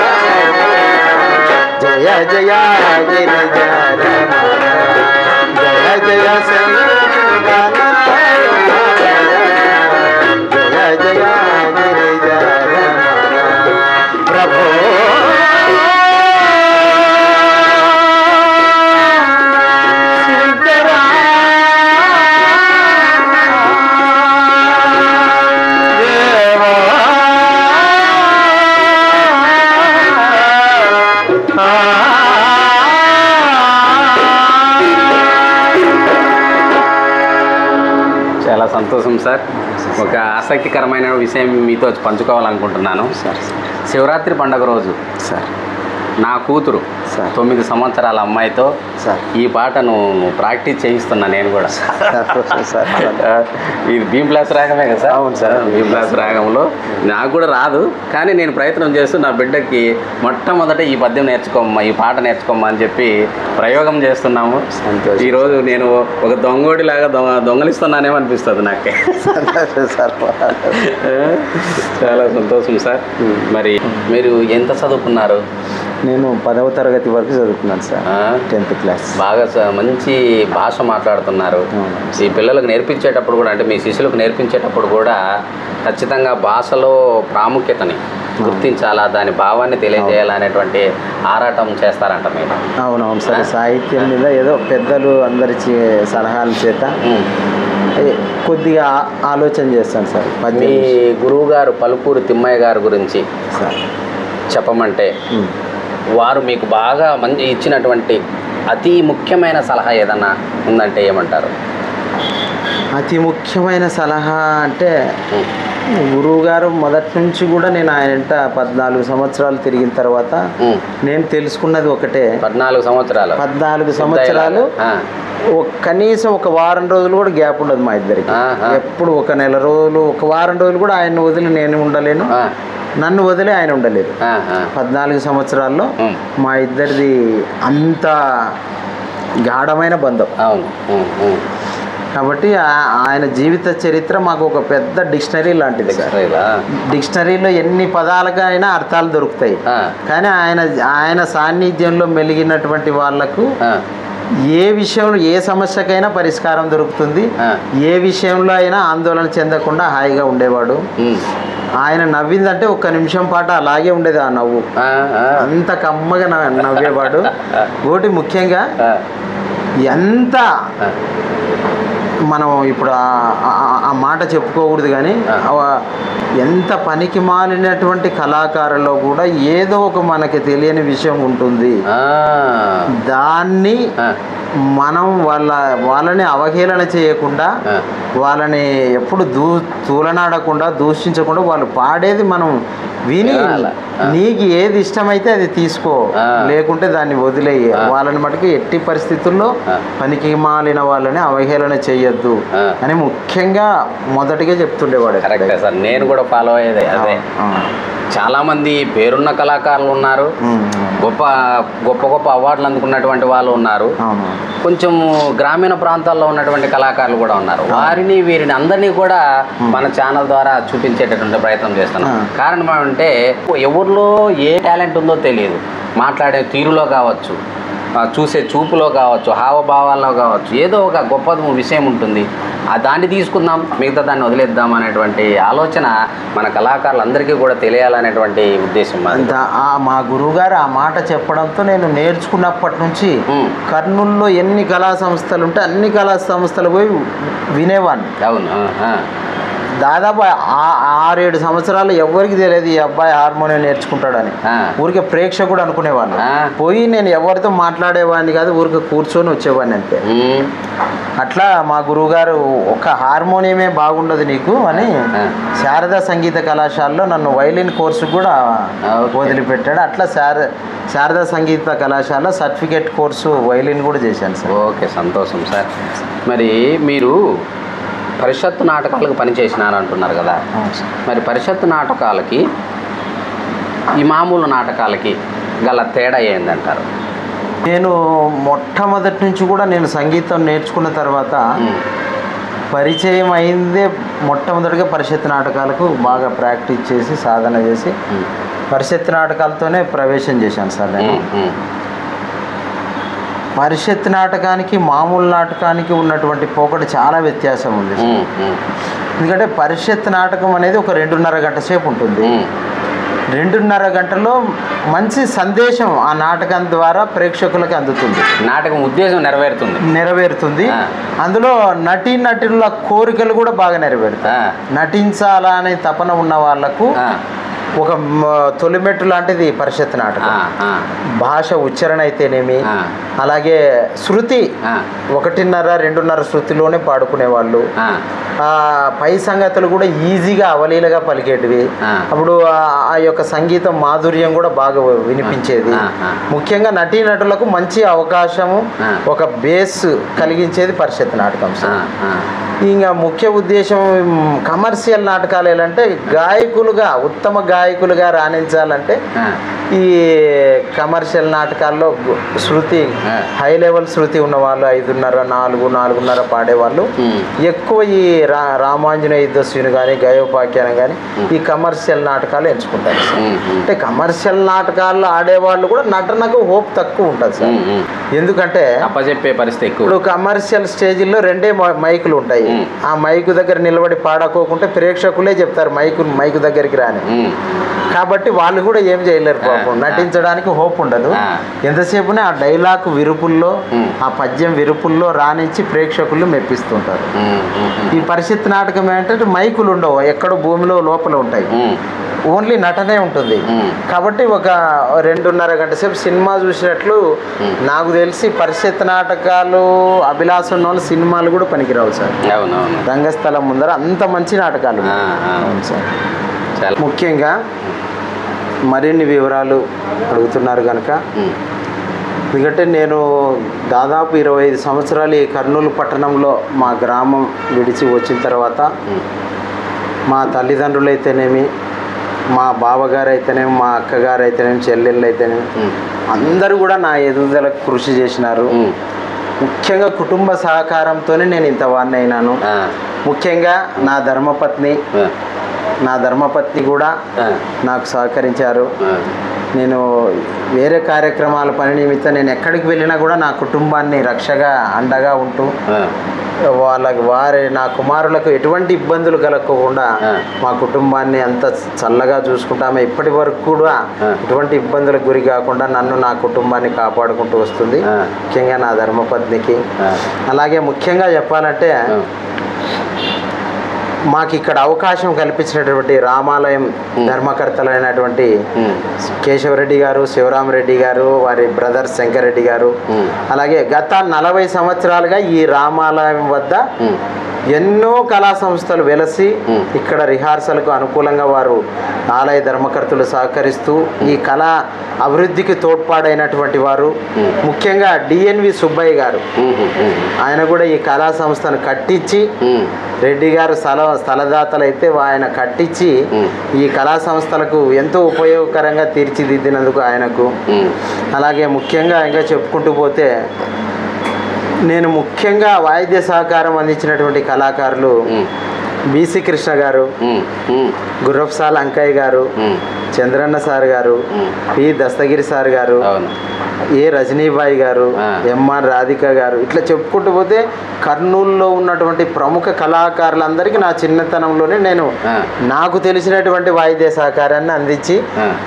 జయ జయ గిరిజారమణ జయ జయ శంకరనారాయణ జయ జయ గిరిజారమణ. ప్రభో చాలా సంతోషం సార్. ఒక ఆసక్తికరమైన విషయం మీతో పంచుకోవాలనుకుంటున్నాను. శివరాత్రి పండుగ రోజు సార్ నా కూతురు 9 సంవత్సరాల అమ్మాయితో ఈ పాటను ప్రాక్టీస్ చేయిస్తున్నా నేను కూడా. ఇది భీమ్లాస్ రాగమే కదా సార్? అవును సార్, భీమ్లాస్ రాగంలో నాకు కూడా రాదు, కానీ నేను ప్రయత్నం చేస్తూ నా బిడ్డకి మొట్టమొదట ఈ పద్యం నేర్చుకోమ్మా, ఈ పాట నేర్చుకోమ్మా అని చెప్పి ప్రయోగం చేస్తున్నాము. ఈరోజు నేను ఒక దొంగోడిలాగా దొంగలిస్తున్నానేమో అనిపిస్తుంది నాకే. చాలా సంతోషం సార్. మరి మీరు ఎంత చదువుకున్నారు? నేను 10వ తరగతి వరకు చదువుకున్నాను సార్, 10th క్లాస్. బాగా మంచి భాష మాట్లాడుతున్నారు. ఈ పిల్లలకు నేర్పించేటప్పుడు కూడా, అంటే మీ శిష్యులకు నేర్పించేటప్పుడు కూడా ఖచ్చితంగా భాషలో ప్రాముఖ్యతని గుర్తించాలా, దాని భావాన్ని తెలియజేయాలనేటువంటి ఆరాటం చేస్తారంట మీరు. అవునవును సార్. సాహిత్యం మీద ఏదో పెద్దలు అందరి సలహాల చేత కొద్దిగా ఆలోచన చేస్తాను సార్. మీ గురువు గారు పలుకూరు తిమ్మయ్య గారి గురించి సార్ చెప్పమంటే, వారు మీకు బాగా మంచి ఇచ్చినటువంటి అతి ముఖ్యమైన సలహా ఏదన్నా ఉందంటే ఏమంటారు? అతి ముఖ్యమైన సలహా అంటే, గురువుగారు మొదటి నుంచి కూడా నేను ఆయన 14 సంవత్సరాలు తిరిగిన తర్వాత నేను తెలుసుకున్నది ఒకటే. 14 సంవత్సరాలు కనీసం ఒక వారం రోజులు కూడా గ్యాప్ ఉండదు మా ఇద్దరికి. ఎప్పుడు ఒక నెల రోజులు, ఒక వారం రోజులు కూడా ఆయన వదిలి నేను ఉండలేను, నన్ను వదిలి ఆయన ఉండలేదు. 14 సంవత్సరాల్లో మా ఇద్దరిది అంత గాఢమైన బంధం. అవును. కాబట్టి ఆయన జీవిత చరిత్ర మాకు ఒక పెద్ద డిక్షనరీ లాంటిది. డిక్షనరీలో ఎన్ని పదాలకైనా అర్థాలు దొరుకుతాయి, కానీ ఆయన సాన్నిధ్యంలో మెలిగినటువంటి వాళ్లకు ఏ విషయంలో, ఏ సమస్యకైనా పరిష్కారం దొరుకుతుంది. ఏ విషయంలో అయినా ఆందోళన చెందకుండా హాయిగా ఉండేవాడు. ఆయన నవ్విందంటే 1 నిమిషం పాటు అలాగే ఉండేది ఆ నవ్వు, అంత కమ్మగా నవ్వేవాడు. ఒకటి ముఖ్యంగా ఎంత మనం ఇప్పుడు ఆ మాట చెప్పుకోకూడదు, కానీ ఎంత పనికి మాలినటువంటి కళాకారుల్లో కూడా ఏదో ఒక మనకి తెలియని విషయం ఉంటుంది. దాన్ని మనం వాళ్ళని అవహేళన చేయకుండా, వాళ్ళని ఎప్పుడు తూలనాడకుండా, దూషించకుండా, వాళ్ళు పాడేది మనం విని నీకు ఏది ఇష్టమైతే అది తీసుకో, లేకుంటే దాన్ని వదిలేయి. వాళ్ళని మటుకు ఎట్టి పరిస్థితుల్లో పనికి మాలిన వాళ్ళని అవహేళన చేయొద్దు అని ముఖ్యంగా మొదటిగా చెప్తుండేవాడు. కరెక్టే సార్, నేను కూడా ఫాలో అయ్యేది అదే. చాలామంది పేరున్న కళాకారులు ఉన్నారు, గొప్ప గొప్ప అవార్డులు అందుకున్నటువంటి వాళ్ళు ఉన్నారు, కొంచెం గ్రామీణ ప్రాంతాల్లో ఉన్నటువంటి కళాకారులు కూడా ఉన్నారు. వీరిని అందరినీ కూడా మన ఛానల్ ద్వారా చూపించేటటువంటి ప్రయత్నం చేస్తున్నాం. కారణం ఏమంటే, ఎవరిలో ఏ టాలెంట్ ఉందో తెలియదు. మాట్లాడే తీరులో కావచ్చు, చూసే చూపులో కావచ్చు, హావభావాల్లో కావచ్చు, ఏదో ఒక గొప్ప విషయం ఉంటుంది. దాన్ని తీసుకుందాం, మిగతా దాన్ని వదిలేద్దాం అనేటువంటి ఆలోచన మన కళాకారులందరికీ కూడా తెలియాలనేటువంటి ఉద్దేశం. మా గురువుగారు ఆ మాట చెప్పడంతో నేను నేర్చుకున్నప్పటి నుంచి కర్నూలులో ఎన్ని కళా సంస్థలు ఉంటే అన్ని కళా సంస్థలు పోయి వినేవాడిని. అవును. దాదాపు 6-7 సంవత్సరాలు ఎవరికి తెలియదు ఈ అబ్బాయి హార్మోనియం నేర్చుకుంటాడని. ఊరికే ప్రేక్షకుడు అనుకునేవాడిని. పోయి నేను ఎవరితో మాట్లాడేవాడిని కాదు, ఊరికి కూర్చొని వచ్చేవాడిని అంతే. అట్లా మా గురువుగారు ఒక హార్మోనియమే బాగుండదు నీకు అని శారదా సంగీత కళాశాలలో నన్ను వైలిన్ కోర్సు కూడా వదిలిపెట్టాడు. అట్లా శారదా సంగీత కళాశాల సర్టిఫికేట్ కోర్సు వైలిన్ కూడా చేశాను సార్. ఓకే, సంతోషం సార్. మరి మీరు పరిషత్తు నాటకాలకు పనిచేసినారు అంటున్నారు కదా, మరి పరిషత్తు నాటకాలకి ఈ మామూలు నాటకాలకి గల తేడా ఏందంటారు? నేను మొట్టమొదటి నుంచి కూడా నేను సంగీతం నేర్చుకున్న తర్వాత పరిచయం అయిందే మొట్టమొదటిగా పరిషత్తు నాటకాలకు బాగా ప్రాక్టీస్ చేసి సాధన చేసి పరిషత్తు నాటకాలతోనే ప్రవేశం చేశాను సార్. నేను పరిషత్ నాటకానికి మామూలు నాటకానికి ఉన్నటువంటి పోకడ చాలా వ్యత్యాసం ఉంది. ఎందుకంటే పరిషత్ నాటకం అనేది ఒక 2.5 గంట సేపు ఉంటుంది. 2.5 గంటలో మంచి సందేశం ఆ నాటకం ద్వారా ప్రేక్షకులకు అందుతుంది. నాటకం ఉద్దేశం నెరవేరుతుంది. అందులో నటుల కోరికలు కూడా బాగా నెరవేరుతాయి. నటించాలనే తపన ఉన్న వాళ్లకు ఒక తొలిమెట్టు లాంటిది పరిషత్ నాటకం. భాష ఉచ్చారణ అయితేనేమి, అలాగే శృతి 1.5-2.5 శృతిలోనే పాడుకునేవాళ్ళు. పై సంగతులు కూడా ఈజీగా అవలీలగా పలికేటివి. అప్పుడు ఆ యొక్క సంగీతం మాధుర్యం కూడా బాగా వినిపించేది. ముఖ్యంగా నటులకు మంచి అవకాశము, ఒక బేస్ కలిగించేది పరిషత్ నాటకం సార్. ఇంకా ముఖ్య ఉద్దేశం కమర్షియల్ నాటకాలు ఏంటంటే ఉత్తమ గాయకులుగా రాణించాలంటే ఈ కమర్షియల్ నాటకాల్లో శృతి హై లెవెల్ శృతి ఉన్నవాళ్ళు 5.5, 4 పాడేవాళ్ళు ఎక్కువ. ఈ రామాంజనేయ యుద్ధశ్రీని కానీ గయోపాఖ్యానం కానీ ఈ కమర్షియల్ నాటకాలు ఎంచుకుంటారు సార్. అంటే కమర్షియల్ నాటకాల్లో ఆడేవాళ్ళు కూడా నటనకు హోప్ తక్కువ ఉంటుంది సార్. ఎందుకంటే అప్పచెప్పే పరిస్థితి ఎక్కువ. ఇప్పుడు కమర్షియల్ స్టేజిల్లో 2 మైకులు ఉంటాయి. ఆ మైకు దగ్గర నిలబడి పాడకోకుంటే ప్రేక్షకులే చెప్తారు మైకు దగ్గరికి రాని. కాబట్టి వాళ్ళు కూడా ఏం చేయలేరు పాపం. నటించడానికి హోప్ ఉండదు. ఎంతసేపునే ఆ డైలాగ్ విరుపుల్లో, ఆ పద్యం విరుపుల్లో రానించి ప్రేక్షకులు మెప్పిస్తుంటారు. ఈ పరిషత్ నాటకం ఏంటంటే మైకులు ఉండవు, ఎక్కడో భూమిలో లోపల ఉంటాయి. ఓన్లీ నటనే ఉంటుంది. కాబట్టి ఒక 2.5 గంట సేపు సినిమా చూసినట్లు నాకు తెలిసి పరిషత్ నాటకాలు అభిలాషం ఉన్న వాళ్ళు సినిమాలు కూడా పనికిరావు సార్. రంగస్థలం ముందర అంత మంచి నాటకాలు సార్. ముఖ్యంగా మరిన్ని వివరాలు అడుగుతున్నారు కనుక, ఎందుకంటే నేను దాదాపు 25 సంవత్సరాలు ఈ కర్నూలు పట్టణంలో మా గ్రామం విడిచి వచ్చిన తర్వాత మా తల్లిదండ్రులు అయితేనేమి, మా బావగారు అయితేనేమి, మా అక్కగారు అయితేనేమి, చెల్లెళ్ళు అయితేనేమి అందరూ కూడా నా ఎదుగుదలకు కృషి చేసినారు. ముఖ్యంగా కుటుంబ సహకారంతోనే నేను ఇంతవాడిని అయినాను. ముఖ్యంగా నా ధర్మపత్ని కూడా నాకు సహకరించారు. నేను వేరే కార్యక్రమాల పని నిమిత్తం నేను ఎక్కడికి వెళ్ళినా కూడా నా కుటుంబాన్ని రక్షగా అండగా ఉంటూ నా కుమారులకు ఎటువంటి ఇబ్బందులు కలగకుండా మా కుటుంబాన్ని అంత చల్లగా చూసుకుంటాము. ఇప్పటి వరకు కూడా ఎటువంటి ఇబ్బందులకు గురి కాకుండా నన్ను నా కుటుంబాన్ని కాపాడుకుంటూ వస్తుంది. ముఖ్యంగా నా ధర్మపత్నికి. అలాగే ముఖ్యంగా చెప్పాలంటే మాకు ఇక్కడ అవకాశం కల్పించినటువంటి రామాలయం ధర్మకర్తలైనటువంటి కేశవరెడ్డి గారు, శివరామరెడ్డి గారు, వారి బ్రదర్ శంకరెడ్డి గారు, అలాగే గత 40 సంవత్సరాలుగా ఈ రామాలయం వద్ద ఎన్నో కళా సంస్థలు వెలసి ఇక్కడ రిహార్సల్కు అనుకూలంగా వారు ఆలయ ధర్మకర్తలు సహకరిస్తూ ఈ కళా అభివృద్ధికి తోడ్పాడైనటువంటి వారు. ముఖ్యంగా డిఎన్వి సుబ్బయ్య గారు, ఆయన కూడా ఈ కళా సంస్థను కట్టించి, రెడ్డి గారు స్థలదాతలు అయితే ఆయన కట్టించి ఈ కళా సంస్థలకు ఎంతో ఉపయోగకరంగా తీర్చిదిద్దినందుకు ఆయనకు. అలాగే ముఖ్యంగా ఇంకా చెప్పుకుంటూ పోతే నేను ముఖ్యంగా వాయిద్య సహకారం అందించినటువంటి కళాకారులు బీసీ కృష్ణ గారు, గుర్రప్సాల అంకయ్య గారు, చంద్రన్న సార్ గారు, పి దస్తగిరి సార్ గారు, ఏ రజనీబాయి గారు, ఎంఆర్ రాధిక గారు, ఇట్లా చెప్పుకుంటూ పోతే కర్నూలులో ఉన్నటువంటి ప్రముఖ కళాకారులందరికీ నా చిన్నతనంలోనే నేను నాకు తెలిసినటువంటి వాయిద్య సహకారాన్ని అందించి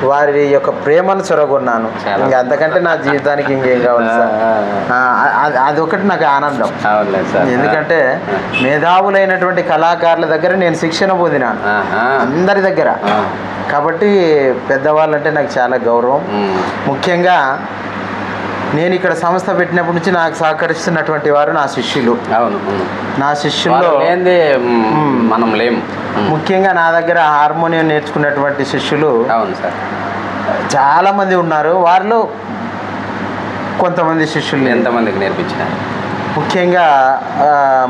వారి యొక్క ప్రేమను చొరగొన్నాను. ఇంకా అంతకంటే నా జీవితానికి ఇంకేం కావాలి సార్. అదొకటి నాకు ఆనందం. ఎందుకంటే మేధావులైనటువంటి కళాకారుల దగ్గర నేను శిక్షణ పొందినాను, అందరి దగ్గర. కాబట్టి పెద్దవాళ్ళంటే నాకు చాలా గౌరవం. ముఖ్యంగా నేను ఇక్కడ సంస్థ పెట్టినప్పటి నుంచి నాకు సహకరిస్తున్నటువంటి వారు నా శిష్యులు. నా శిష్యుల్లో మనం లేము. ముఖ్యంగా నా దగ్గర హార్మోనియం నేర్చుకున్నటువంటి శిష్యులు చాలామంది ఉన్నారు. వారిలో కొంతమంది శిష్యులు ఎంతమందికి నేర్పించినారు? ముఖ్యంగా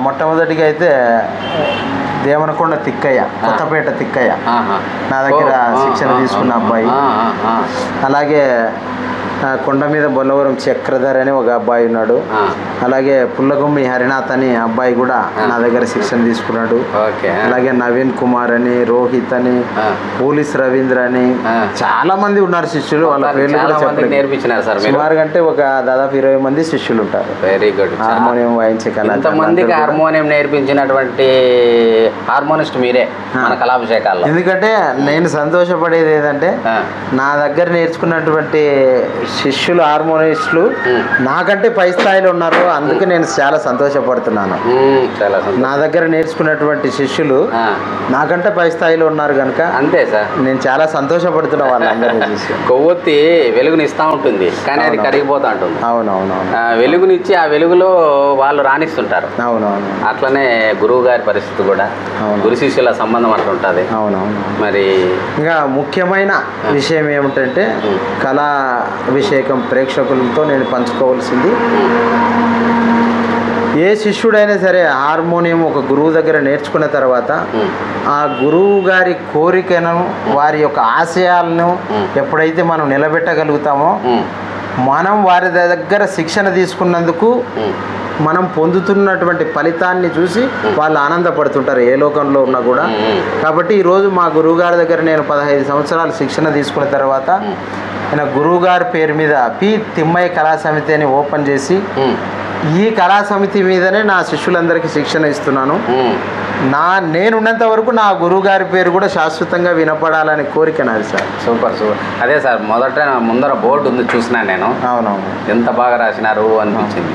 మొట్టమొదటిగా అయితే దేవనకొండ తిక్కయ్య, కొత్తపేట తిక్కయ్య నా దగ్గర శిక్షణ తీసుకున్న అబ్బాయి. అలాగే కొండ మీద బొల్లవరం చక్రధర్ అని ఒక అబ్బాయి ఉన్నాడు. అలాగే పుల్లగుమ్మి హరినాథ్ అని అబ్బాయి కూడా నా దగ్గర శిక్షణ తీసుకున్నాడు. అలాగే నవీన్ కుమార్ అని, రోహిత్ అని, పోలీస్ రవీంద్ర అని చాలా మంది ఉన్నారు శిష్యులు. వాళ్ళ పేర్లు కూడా నేర్పించినారు. సుమారు అంటే ఒక దాదాపు 20 మంది శిష్యులు ఉంటారు. Very good. హార్మోనియం వాయించే ఎంతమందికి హార్మోనియం నేర్పించినటువంటి హార్మోనిస్ట్ మీరే మన కళాభిషేకాల్లో. ఎందుకంటే నేను సంతోషపడేది ఏంటంటే నా దగ్గర నేర్చుకున్నటువంటి శిష్యులు హార్మోనిస్టులు నాకంటే పై స్థాయిలో ఉన్నారు. అందుకే నేను చాలా సంతోషపడుతున్నాను. నా దగ్గర నేర్చుకున్నటువంటి శిష్యులు నాకంటే పై స్థాయిలో ఉన్నారు కనుక అంతే సార్, నేను చాలా సంతోషపడుతున్నా వాళ్ళందరినీ చూసి. కొవ్వొత్తి వెలుగునిస్తూ ఉంటుంది కానీ అది కరిగిపోతూ ఉంటుంది. అవునవునవును. వెలుగునిచ్చి ఆ వెలుగులో వాళ్ళు రాణిస్తుంటారు. అవునవును. అట్లనే గురువు గారి పరిస్థితి కూడా, గురు శిష్యుల సంబంధం అట్లా ఉంటుంది. అవునవును. మరి ఇంకా ముఖ్యమైన విషయం ఏమిటంటే కళా అభిషేకం ప్రేక్షకులతో నేను పంచుకోవాల్సింది, ఏ శిష్యుడైనా సరే హార్మోనియం ఒక గురువు దగ్గర నేర్చుకున్న తర్వాత ఆ గురువు గారి కోరికను, వారి యొక్క ఆశయాలను ఎప్పుడైతే మనం నిలబెట్టగలుగుతామో, మనం వారి దగ్గర శిక్షణ తీసుకున్నందుకు మనం పొందుతున్నటువంటి ఫలితాన్ని చూసి వాళ్ళు ఆనందపడుతుంటారు ఏ లోకంలో ఉన్నా కూడా. కాబట్టి ఈరోజు మా గురువుగారి దగ్గర నేను 15 సంవత్సరాలు శిక్షణ తీసుకున్న తర్వాత ఆయన గురువుగారి పేరు మీద పి తిమ్మయ్య కళా సమితి అని ఓపెన్ చేసి ఈ కళా సమితి మీదనే నా శిష్యులందరికీ శిక్షణ ఇస్తున్నాను. నేనున్నంత వరకు నా గురువు గారి పేరు కూడా శాశ్వతంగా వినపడాలని కోరిక నాది సార్. Super super. అదే సార్, మొదట ముందర బోర్డు ఉంది చూసినాను నేను. అవునవును. ఎంత బాగా రాసినారు అనిపించింది.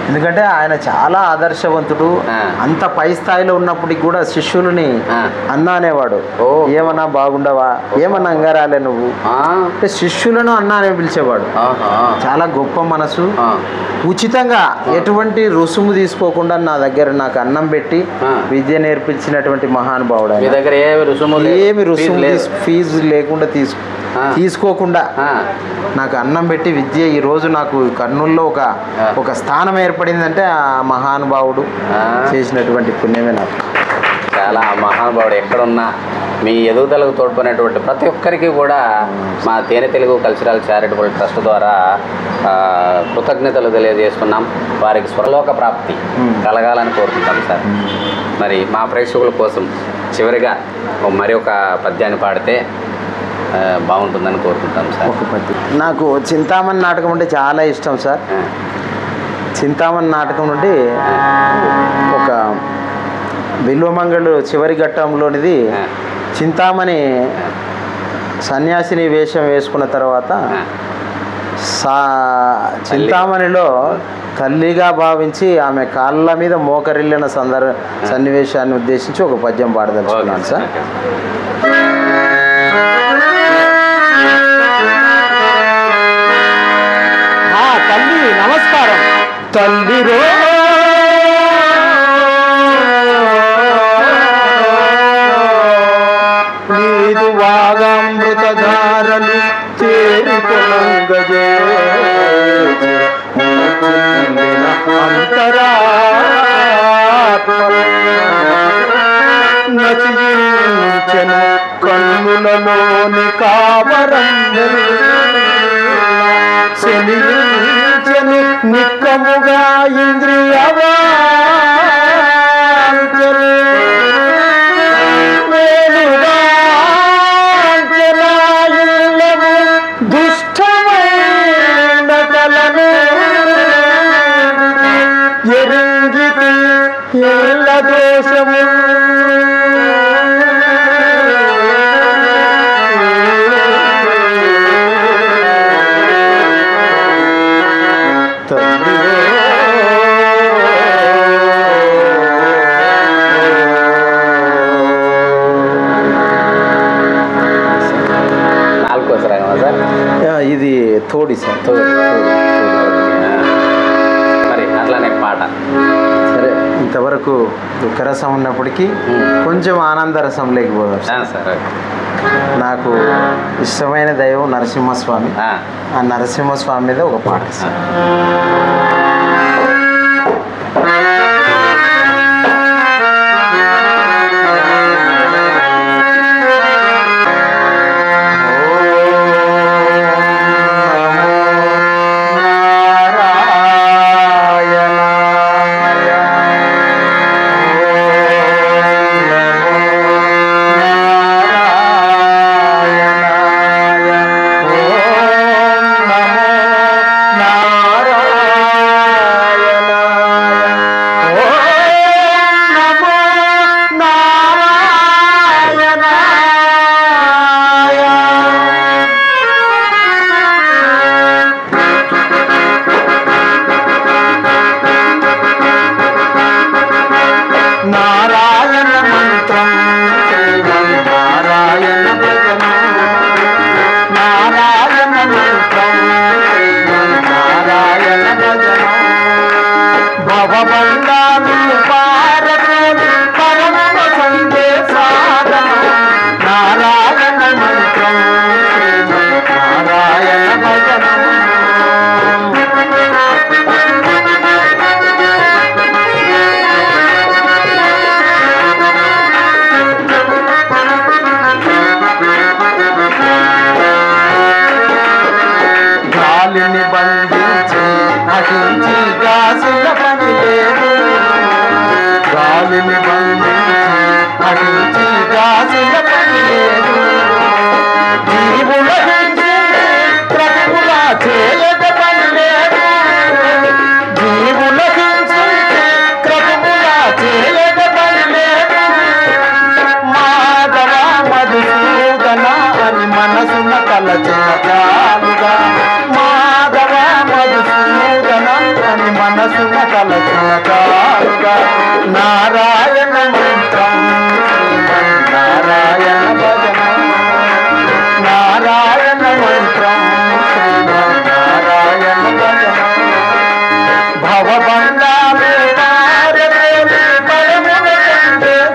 ఎందుకంటే ఆయన చాలా ఆదర్శవంతుడు. అంత పై స్థాయిలో ఉన్నప్పటికి కూడా శిష్యులని అన్న అనేవాడు. ఏమన్నా బాగుండవా, ఏమన్నా అంగారాలే నువ్వు అంటే శిష్యులను అన్న అని పిలిచేవాడు. చాలా గొప్ప మనసు. ఉచితంగా ఎటువంటి రుసుము తీసుకోకుండా నా దగ్గర నాకు అన్నం పెట్టి విద్య నేర్పించినటువంటి మహానుభావుడు. ఏమి రుసుము ఫీజు లేకుండా తీసుకోకుండా నాకు అన్నం పెట్టి విద్య ఈరోజు నాకు కర్నూలులో ఒక స్థానం ఏర్పడిందంటే ఆ మహానుభావుడు చేసినటువంటి పుణ్యమే నాకు. చాలా మహానుభావుడు. ఎక్కడున్నా మీ ఎదుగుదలకు తోడ్పడినటువంటి ప్రతి ఒక్కరికి కూడా మా తేనె తెలుగు కల్చరల్ చారిటబుల్ ట్రస్ట్ ద్వారా కృతజ్ఞతలు తెలియజేస్తున్నాం. వారికి స్వరలోక ప్రాప్తి కలగాలని కోరుకుంటాం సార్. మరి మా ప్రేక్షకుల కోసం చివరిగా మరి ఒక పద్యాన్ని పాడితే బాగుంటుందని కోరుకుంటాం సార్. ఒక పద్యం. నాకు చింతామణి నాటకం అంటే చాలా ఇష్టం సార్. చింతామణి నాటకం నుండి ఒక బిల్వమంగళు చివరి ఘట్టంలోనిది చింతామణి సన్యాసిని వేషం వేసుకున్న తర్వాత చింతామణిలో తల్లిగా భావించి ఆమె కాళ్ళ మీద మోకరిల్లిన సన్నివేశాన్ని ఉద్దేశించి ఒక పద్యం పాడదలుచుకున్నాను సార్. తల్లి నమస్కారం. తల్లిరో నీదు వాగామృతధారలు చేరికొలంగజే నచించెను కన్నులలోని కావరం చెలించెను నిక్కముగా ఇంద్రియవాంఛలు వేణుగాంఛల తోడి సార్. మరి అట్లానే పాట సరే, ఇంతవరకు దుఃఖరసం ఉన్నప్పటికీ కొంచెం ఆనందరసం లేకపోవచ్చు సరే. నాకు ఇష్టమైన దైవం నరసింహస్వామి. ఆ నరసింహస్వామి మీద ఒక పాట సార్. నారాయణ మంత్రం నారాయణ భజన నారాయణ మంత్రం నారాయణ భజన భవబంధాలు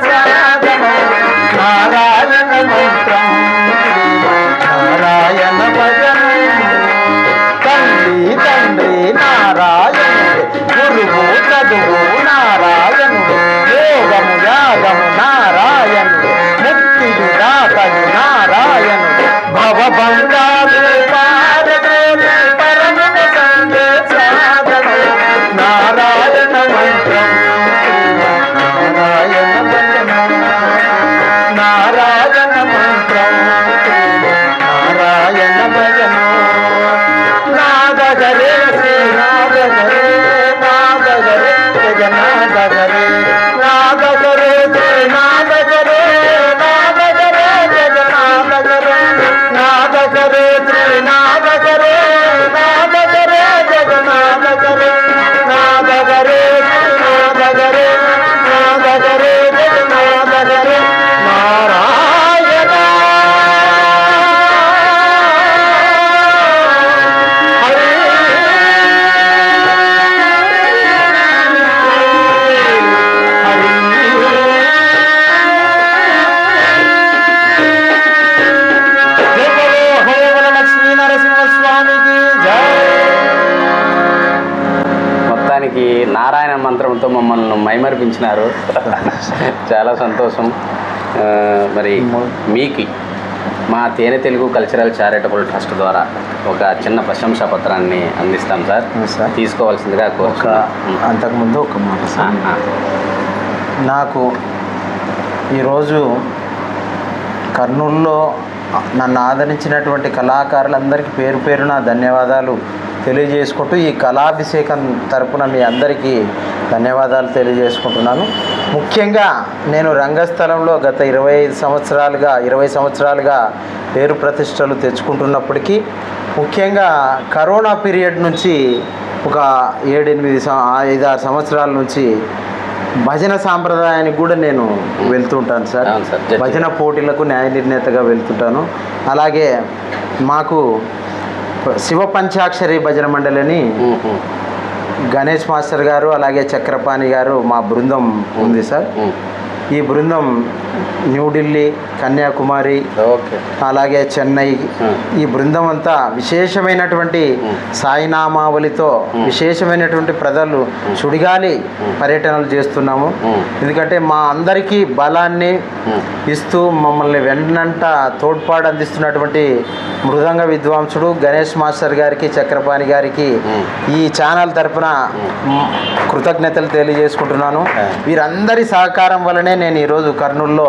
సాధన నారాయణ మంత్రం నారాయణ భజన తండ్రి తండ్రి నారాయణుడు గురువు చదువు నారాయణుడు యోగము యాగము నారాయణుడు ముక్తి విరాటము నారాయణుడు భవబంధాలు పారదేవి పరమన సందే సాధన నారాయణ మంత్రం నారాయణ భజన నారాయణ మంత్రం నారాయణ భజన నాదగరే శ్రీ నాదగరే నాదగరే జగన్నాథగరే నాదగరే శ్రీ నాదగరే నాదగరే జగన్నాథగరే నాదగరే శ్రీ నాదగరే నాదగరే జగన్నాథగరే నాదగరే శ్రీ నాదగరే నాదగరే జగన్నాథగరే నారాయణ మొత్తానికి నారాయణ మంత్రంతో మమ్మల్ని మైమరిపించినారు. చాలా సంతోషం. మరి మీకు మా తేనె తెలుగు కల్చరల్ చారిటబుల్ ట్రస్ట్ ద్వారా ఒక చిన్న ప్రశంసా పత్రాన్ని అందిస్తాం సార్. తీసుకోవాల్సిందిగా అంతకుముందు ఒక మాట సార్. నాకు ఈరోజు కర్నూలులో నన్ను ఆదరించినటువంటి కళాకారులందరికీ పేరు పేరున ధన్యవాదాలు తెలియజేసుకుంటూ ఈ కళాభిషేకం తరపున మీ అందరికీ ధన్యవాదాలు తెలియజేసుకుంటున్నాను. ముఖ్యంగా నేను రంగస్థలంలో గత 20 సంవత్సరాలుగా పేరు ప్రతిష్టలు తెచ్చుకుంటున్నప్పటికీ ముఖ్యంగా కరోనా పీరియడ్ నుంచి ఒక 5-6 సంవత్సరాల నుంచి భజన సాంప్రదాయానికి కూడా నేను వెళ్తుంటాను సార్. భజన పోటీలకు న్యాయ నిర్ణేతగా వెళ్తుంటాను. అలాగే మాకు శివ పంచాక్షరి భజన మండలిని గణేష్ మాస్టర్ గారు అలాగే చక్రపాణి గారు మా బృందం ఉంది సార్. ఈ బృందం న్యూఢిల్లీ, కన్యాకుమారి, అలాగే చెన్నై, ఈ బృందం అంతా విశేషమైనటువంటి సాయినామావళితో విశేషమైనటువంటి ప్రజలు సుడిగాలి పర్యటనలు చేస్తున్నాము. ఎందుకంటే మా అందరికీ బలాన్ని ఇస్తూ మమ్మల్ని వెన్నంట తోడ్పాటు అందిస్తున్నటువంటి మృదంగ విద్వాంసుడు గణేష్ మాస్టర్ గారికి, చక్రపాణి గారికి ఈ ఛానల్ తరఫున కృతజ్ఞతలు తెలియజేసుకుంటున్నాను. వీరందరి సహకారం వల్లనే నేను ఈరోజు కర్నూలులో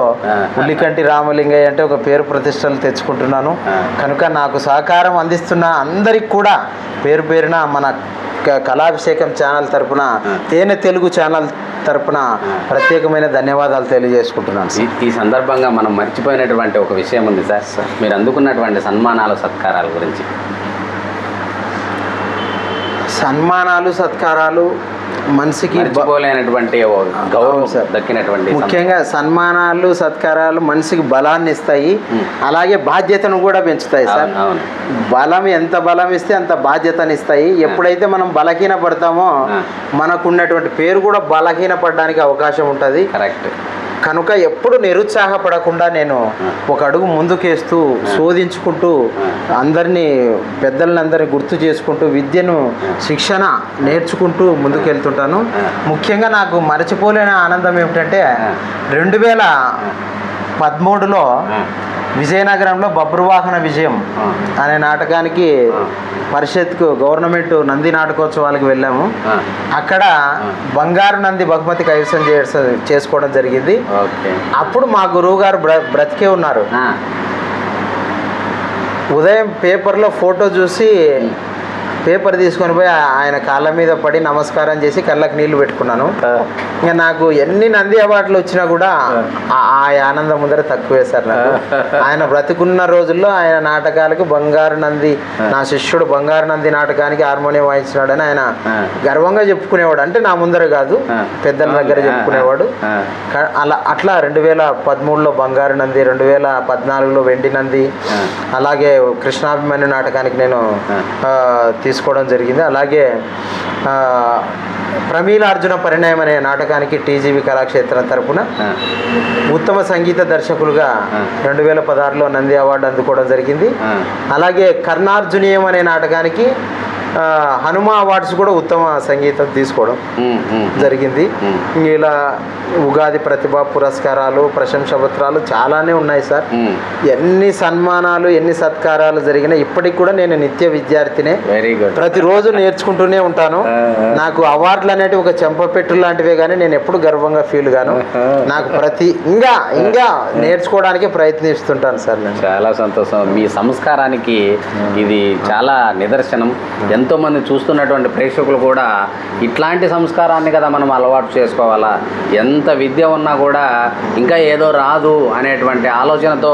ఉల్లికంటి రామలింగయ్య అంటే ఒక పేరు ప్రతిష్టలు తెచ్చుకుంటున్నాను. కనుక నాకు సహకారం అందిస్తున్న అందరికి కూడా పేరు పేరున మన కళాభిషేకం ఛానల్ తరపున, తేనె తెలుగు ఛానల్ తరపున ప్రత్యేకమైన ధన్యవాదాలు తెలియజేసుకుంటున్నాను. ఈ సందర్భంగా మనం మర్చిపోయినటువంటి ఒక విషయం ఉంది సార్, మీరు అందుకున్నటువంటి సన్మానాలు సత్కారాల గురించి. సన్మానాలు సత్కారాలు మనిషికి మర్చిపోలేనటువంటి గౌరవం దక్కినటువంటి, ముఖ్యంగా సన్మానాలు సత్కారాలు మనిషికి బలాన్ని ఇస్తాయి, అలాగే బాధ్యతను కూడా పెంచుతాయి సార్. బలం ఎంత బలం ఇస్తే అంత బాధ్యతని ఇస్తాయి. ఎప్పుడైతే మనం బలహీన పడతామో మనకున్నటువంటి పేరు కూడా బలహీన పడడానికి అవకాశం ఉంటుంది. కరెక్ట్. కనుక ఎప్పుడు నిరుత్సాహపడకుండా నేను ఒక అడుగు ముందుకేస్తూ శోధించుకుంటూ అందరినీ పెద్దలందరినీ గుర్తు చేసుకుంటూ విద్యను శిక్షణ నేర్చుకుంటూ ముందుకెళ్తుంటాను. ముఖ్యంగా నాకు మరచిపోలేని ఆనందం ఏమిటంటే 2013లో విజయనగరంలో బబ్రువాహన విజయం అనే నాటకానికి పరిషత్కు గవర్నమెంట్ నంది నాటకోత్సవాలకు వెళ్ళాము. అక్కడ బంగారు నంది బహుమతి కైవసం చేసుకోవడం జరిగింది. అప్పుడు మా గురువు గారు బ్రతికే ఉన్నారు. ఉదయం పేపర్లో ఫోటో చూసి పేపర్ తీసుకొని పోయి ఆయన కాళ్ళ మీద పడి నమస్కారం చేసి కళ్ళకి నీళ్లు పెట్టుకున్నాను. ఇంకా నాకు ఎన్ని నంది అవార్డులు వచ్చినా కూడా ఆ ఆనందం ముందర తక్కువే సార్ నాకు. ఆయన బ్రతికున్న రోజుల్లో ఆయన నాటకాలకు బంగారు నంది, నా శిష్యుడు బంగారు నంది నాటకానికి హార్మోనియం వాయించినాడని ఆయన గర్వంగా చెప్పుకునేవాడు. అంటే నా ముందర కాదు, పెద్దల దగ్గర చెప్పుకునేవాడు. అట్లా 2013లో బంగారు నంది, 2014లో వెండి నంది, అలాగే కృష్ణాభిమన్యు నాటకానికి నేను తీసుకోవడం జరిగింది. అలాగే ప్రమీలార్జున పరిణయం అనే నాటకానికి టీజీవి కళాక్షేత్రం తరపున ఉత్తమ సంగీత దర్శకులుగా 2016లో నంది అవార్డు అందుకోవడం జరిగింది. అలాగే కర్ణార్జునీయం అనే నాటకానికి హనుమా అవార్డ్స్ కూడా ఉత్తమ సంగీతం తీసుకోవడం జరిగింది. ఇలా ఉగాది ప్రతిభా పురస్కారాలు, ప్రశంసా పత్రాలు చాలానే ఉన్నాయి సార్. ఎన్ని సన్మానాలు, ఎన్ని సత్కారాలు జరిగినా ఇప్పటికి కూడా నేను నిత్య విద్యార్థినే. ప్రతిరోజు నేర్చుకుంటూనే ఉంటాను. నాకు అవార్డులు అనేటివి ఒక చెంపపెట్టు లాంటివే కానీ నేను ఎప్పుడు గర్వంగా ఫీల్ గాను. నాకు ఇంకా నేర్చుకోవడానికి ప్రయత్నిస్తుంటాను సార్ నేను. చాలా సంతోషం. మీ సంస్కారానికి ఇది చాలా నిదర్శనం. ఎంతోమంది చూస్తున్నటువంటి ప్రేక్షకులు కూడా ఇట్లాంటి సంస్కారాన్ని కదా మనం అలవాటు చేసుకోవాలా, ఎంత విద్య ఉన్నా కూడా ఇంకా ఏదో రాదు అనేటువంటి ఆలోచనతో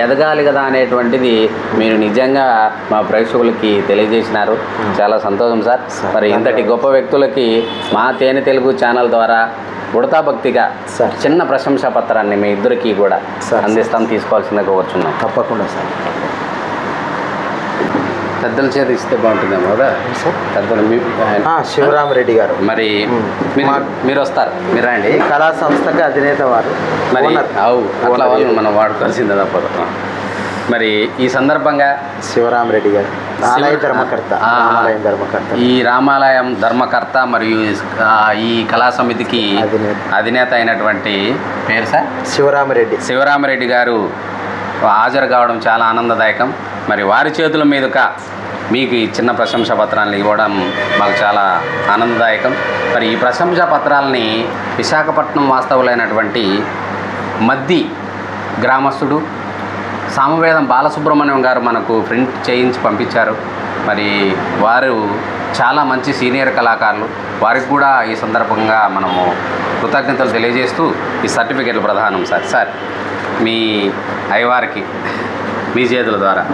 ఎదగాలి కదా అనేటువంటిది మీరు నిజంగా మా ప్రేక్షకులకి తెలియజేసినారు. చాలా సంతోషం సార్. మరి ఇంతటి గొప్ప వ్యక్తులకి మా తేనె తెలుగు ఛానల్ ద్వారా ఉడతా భక్తిగా చిన్న ప్రశంసా పత్రాన్ని మీ ఇద్దరికి కూడా అందిస్తాం, తీసుకోవాల్సిందిగా కోరుచున్నాం. తప్పకుండా సార్. పెద్దల చేత ఇస్తే బాగుంటుందేమో కదా పెద్దలు. శివరామరెడ్డి గారు మరి మీరు వస్తారు, మీరు రండి. కళా సంస్థకి అధినేత వారు. మరి అట్లా వాళ్ళు మనం వాడుకోవాల్సిందే తప్పదు. మరి ఈ సందర్భంగా శివరామరెడ్డి గారు ఈ రామాలయం ధర్మకర్త మరియు ఈ కళా సమితికి అధినేత అయినటువంటి పేరు సార్ శివరామరెడ్డి గారు హాజరు కావడం చాలా ఆనందదాయకం. మరి వారి చేతుల మీదుగా మీకు ఈ చిన్న ప్రశంసా పత్రాలను ఇవ్వడం మాకు చాలా ఆనందదాయకం. మరి ఈ ప్రశంసా పత్రాలని విశాఖపట్నం వాస్తవులైనటువంటి మద్ది గ్రామస్తుడు సామవేదం బాలసుబ్రహ్మణ్యం గారు మనకు ప్రింట్ చేయించి పంపించారు. మరి వారు చాలా మంచి సీనియర్ కళాకారులు. వారికి కూడా ఈ సందర్భంగా మనము కృతజ్ఞతలు తెలియజేస్తూ ఈ సర్టిఫికెట్లు ప్రదానం సార్ మీ అయ్యవారికి మీ చేతుల ద్వారా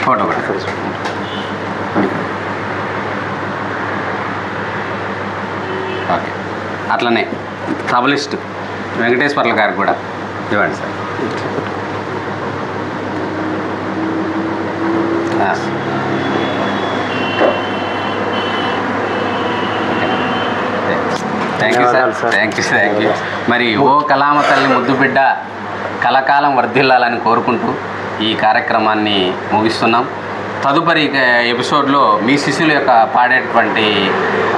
ఫోటో కూడా ఓకే. అట్లనే తబలిస్ట్ వెంకటేశ్వర్ల గారికి కూడా ఇవ్వండి sir. Thank you sir, thank you. మరి ఓ కళామ తల్లి ముద్దు బిడ్డ కలకాలం వర్ధిల్లాలని కోరుకుంటూ ఈ కార్యక్రమాన్ని ముగిస్తున్నాం. తదుపరి ఎపిసోడ్లో మీ శిష్యుల యొక్క పాడేటువంటి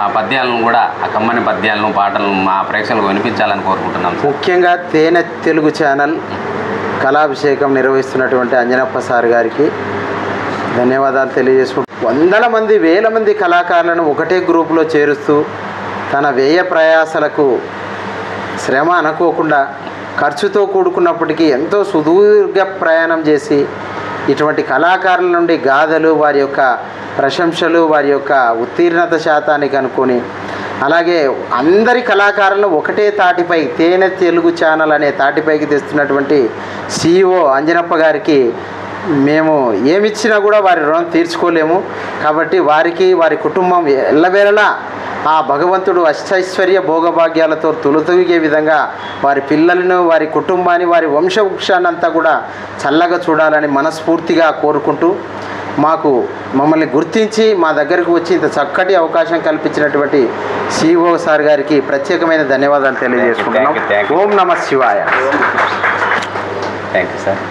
ఆ పద్యాలను కూడా, ఆ కమ్మని పద్యాలను, పాటలను మా ప్రేక్షకులకు వినిపించాలని కోరుకుంటున్నాం. ముఖ్యంగా తేనె తెలుగు ఛానల్ కళాభిషేకం నిర్వహిస్తున్నటువంటి అంజనప్ప సార్ గారికి ధన్యవాదాలు తెలియజేసుకుంటూ, వందల మంది, వేల మంది కళాకారులను ఒకటే గ్రూపులో చేరుస్తూ తన వ్యయ ప్రయాసలకు శ్రమ అనుకోకుండా ఖర్చుతో కూడుకున్నప్పటికీ ఎంతో సుదీర్ఘ ప్రయాణం చేసి ఇటువంటి కళాకారుల నుండి గాథలు, వారి యొక్క ప్రశంసలు, వారి యొక్క ఉత్తీర్ణత శాతానికి అనుకొని, అలాగే అందరి కళాకారులను ఒకటే తాటిపై తేనె తెలుగు ఛానల్ అనే తాటిపైకి తెస్తున్నటువంటి CEO అంజనప్ప గారికి మేము ఏమిచ్చినా కూడా వారి రుణం తీర్చుకోలేము. కాబట్టి వారికి, వారి కుటుంబం ఎల్లవేళలా ఆ భగవంతుడు అష్టైశ్వర్య భోగభాగ్యాలతో తొలుతూగే విధంగా వారి పిల్లలను, వారి కుటుంబాన్ని, వారి వంశవృక్షాన్నంతా కూడా చల్లగా చూడాలని మనస్ఫూర్తిగా కోరుకుంటూ, మమ్మల్ని గుర్తించి మా దగ్గరకు వచ్చి ఇంత చక్కటి అవకాశం కల్పించినటువంటి CEO సార్ గారికి ప్రత్యేకమైన ధన్యవాదాలు తెలియజేసుకుంటున్నాం. ఓం నమః శివాయ. Thank you sir.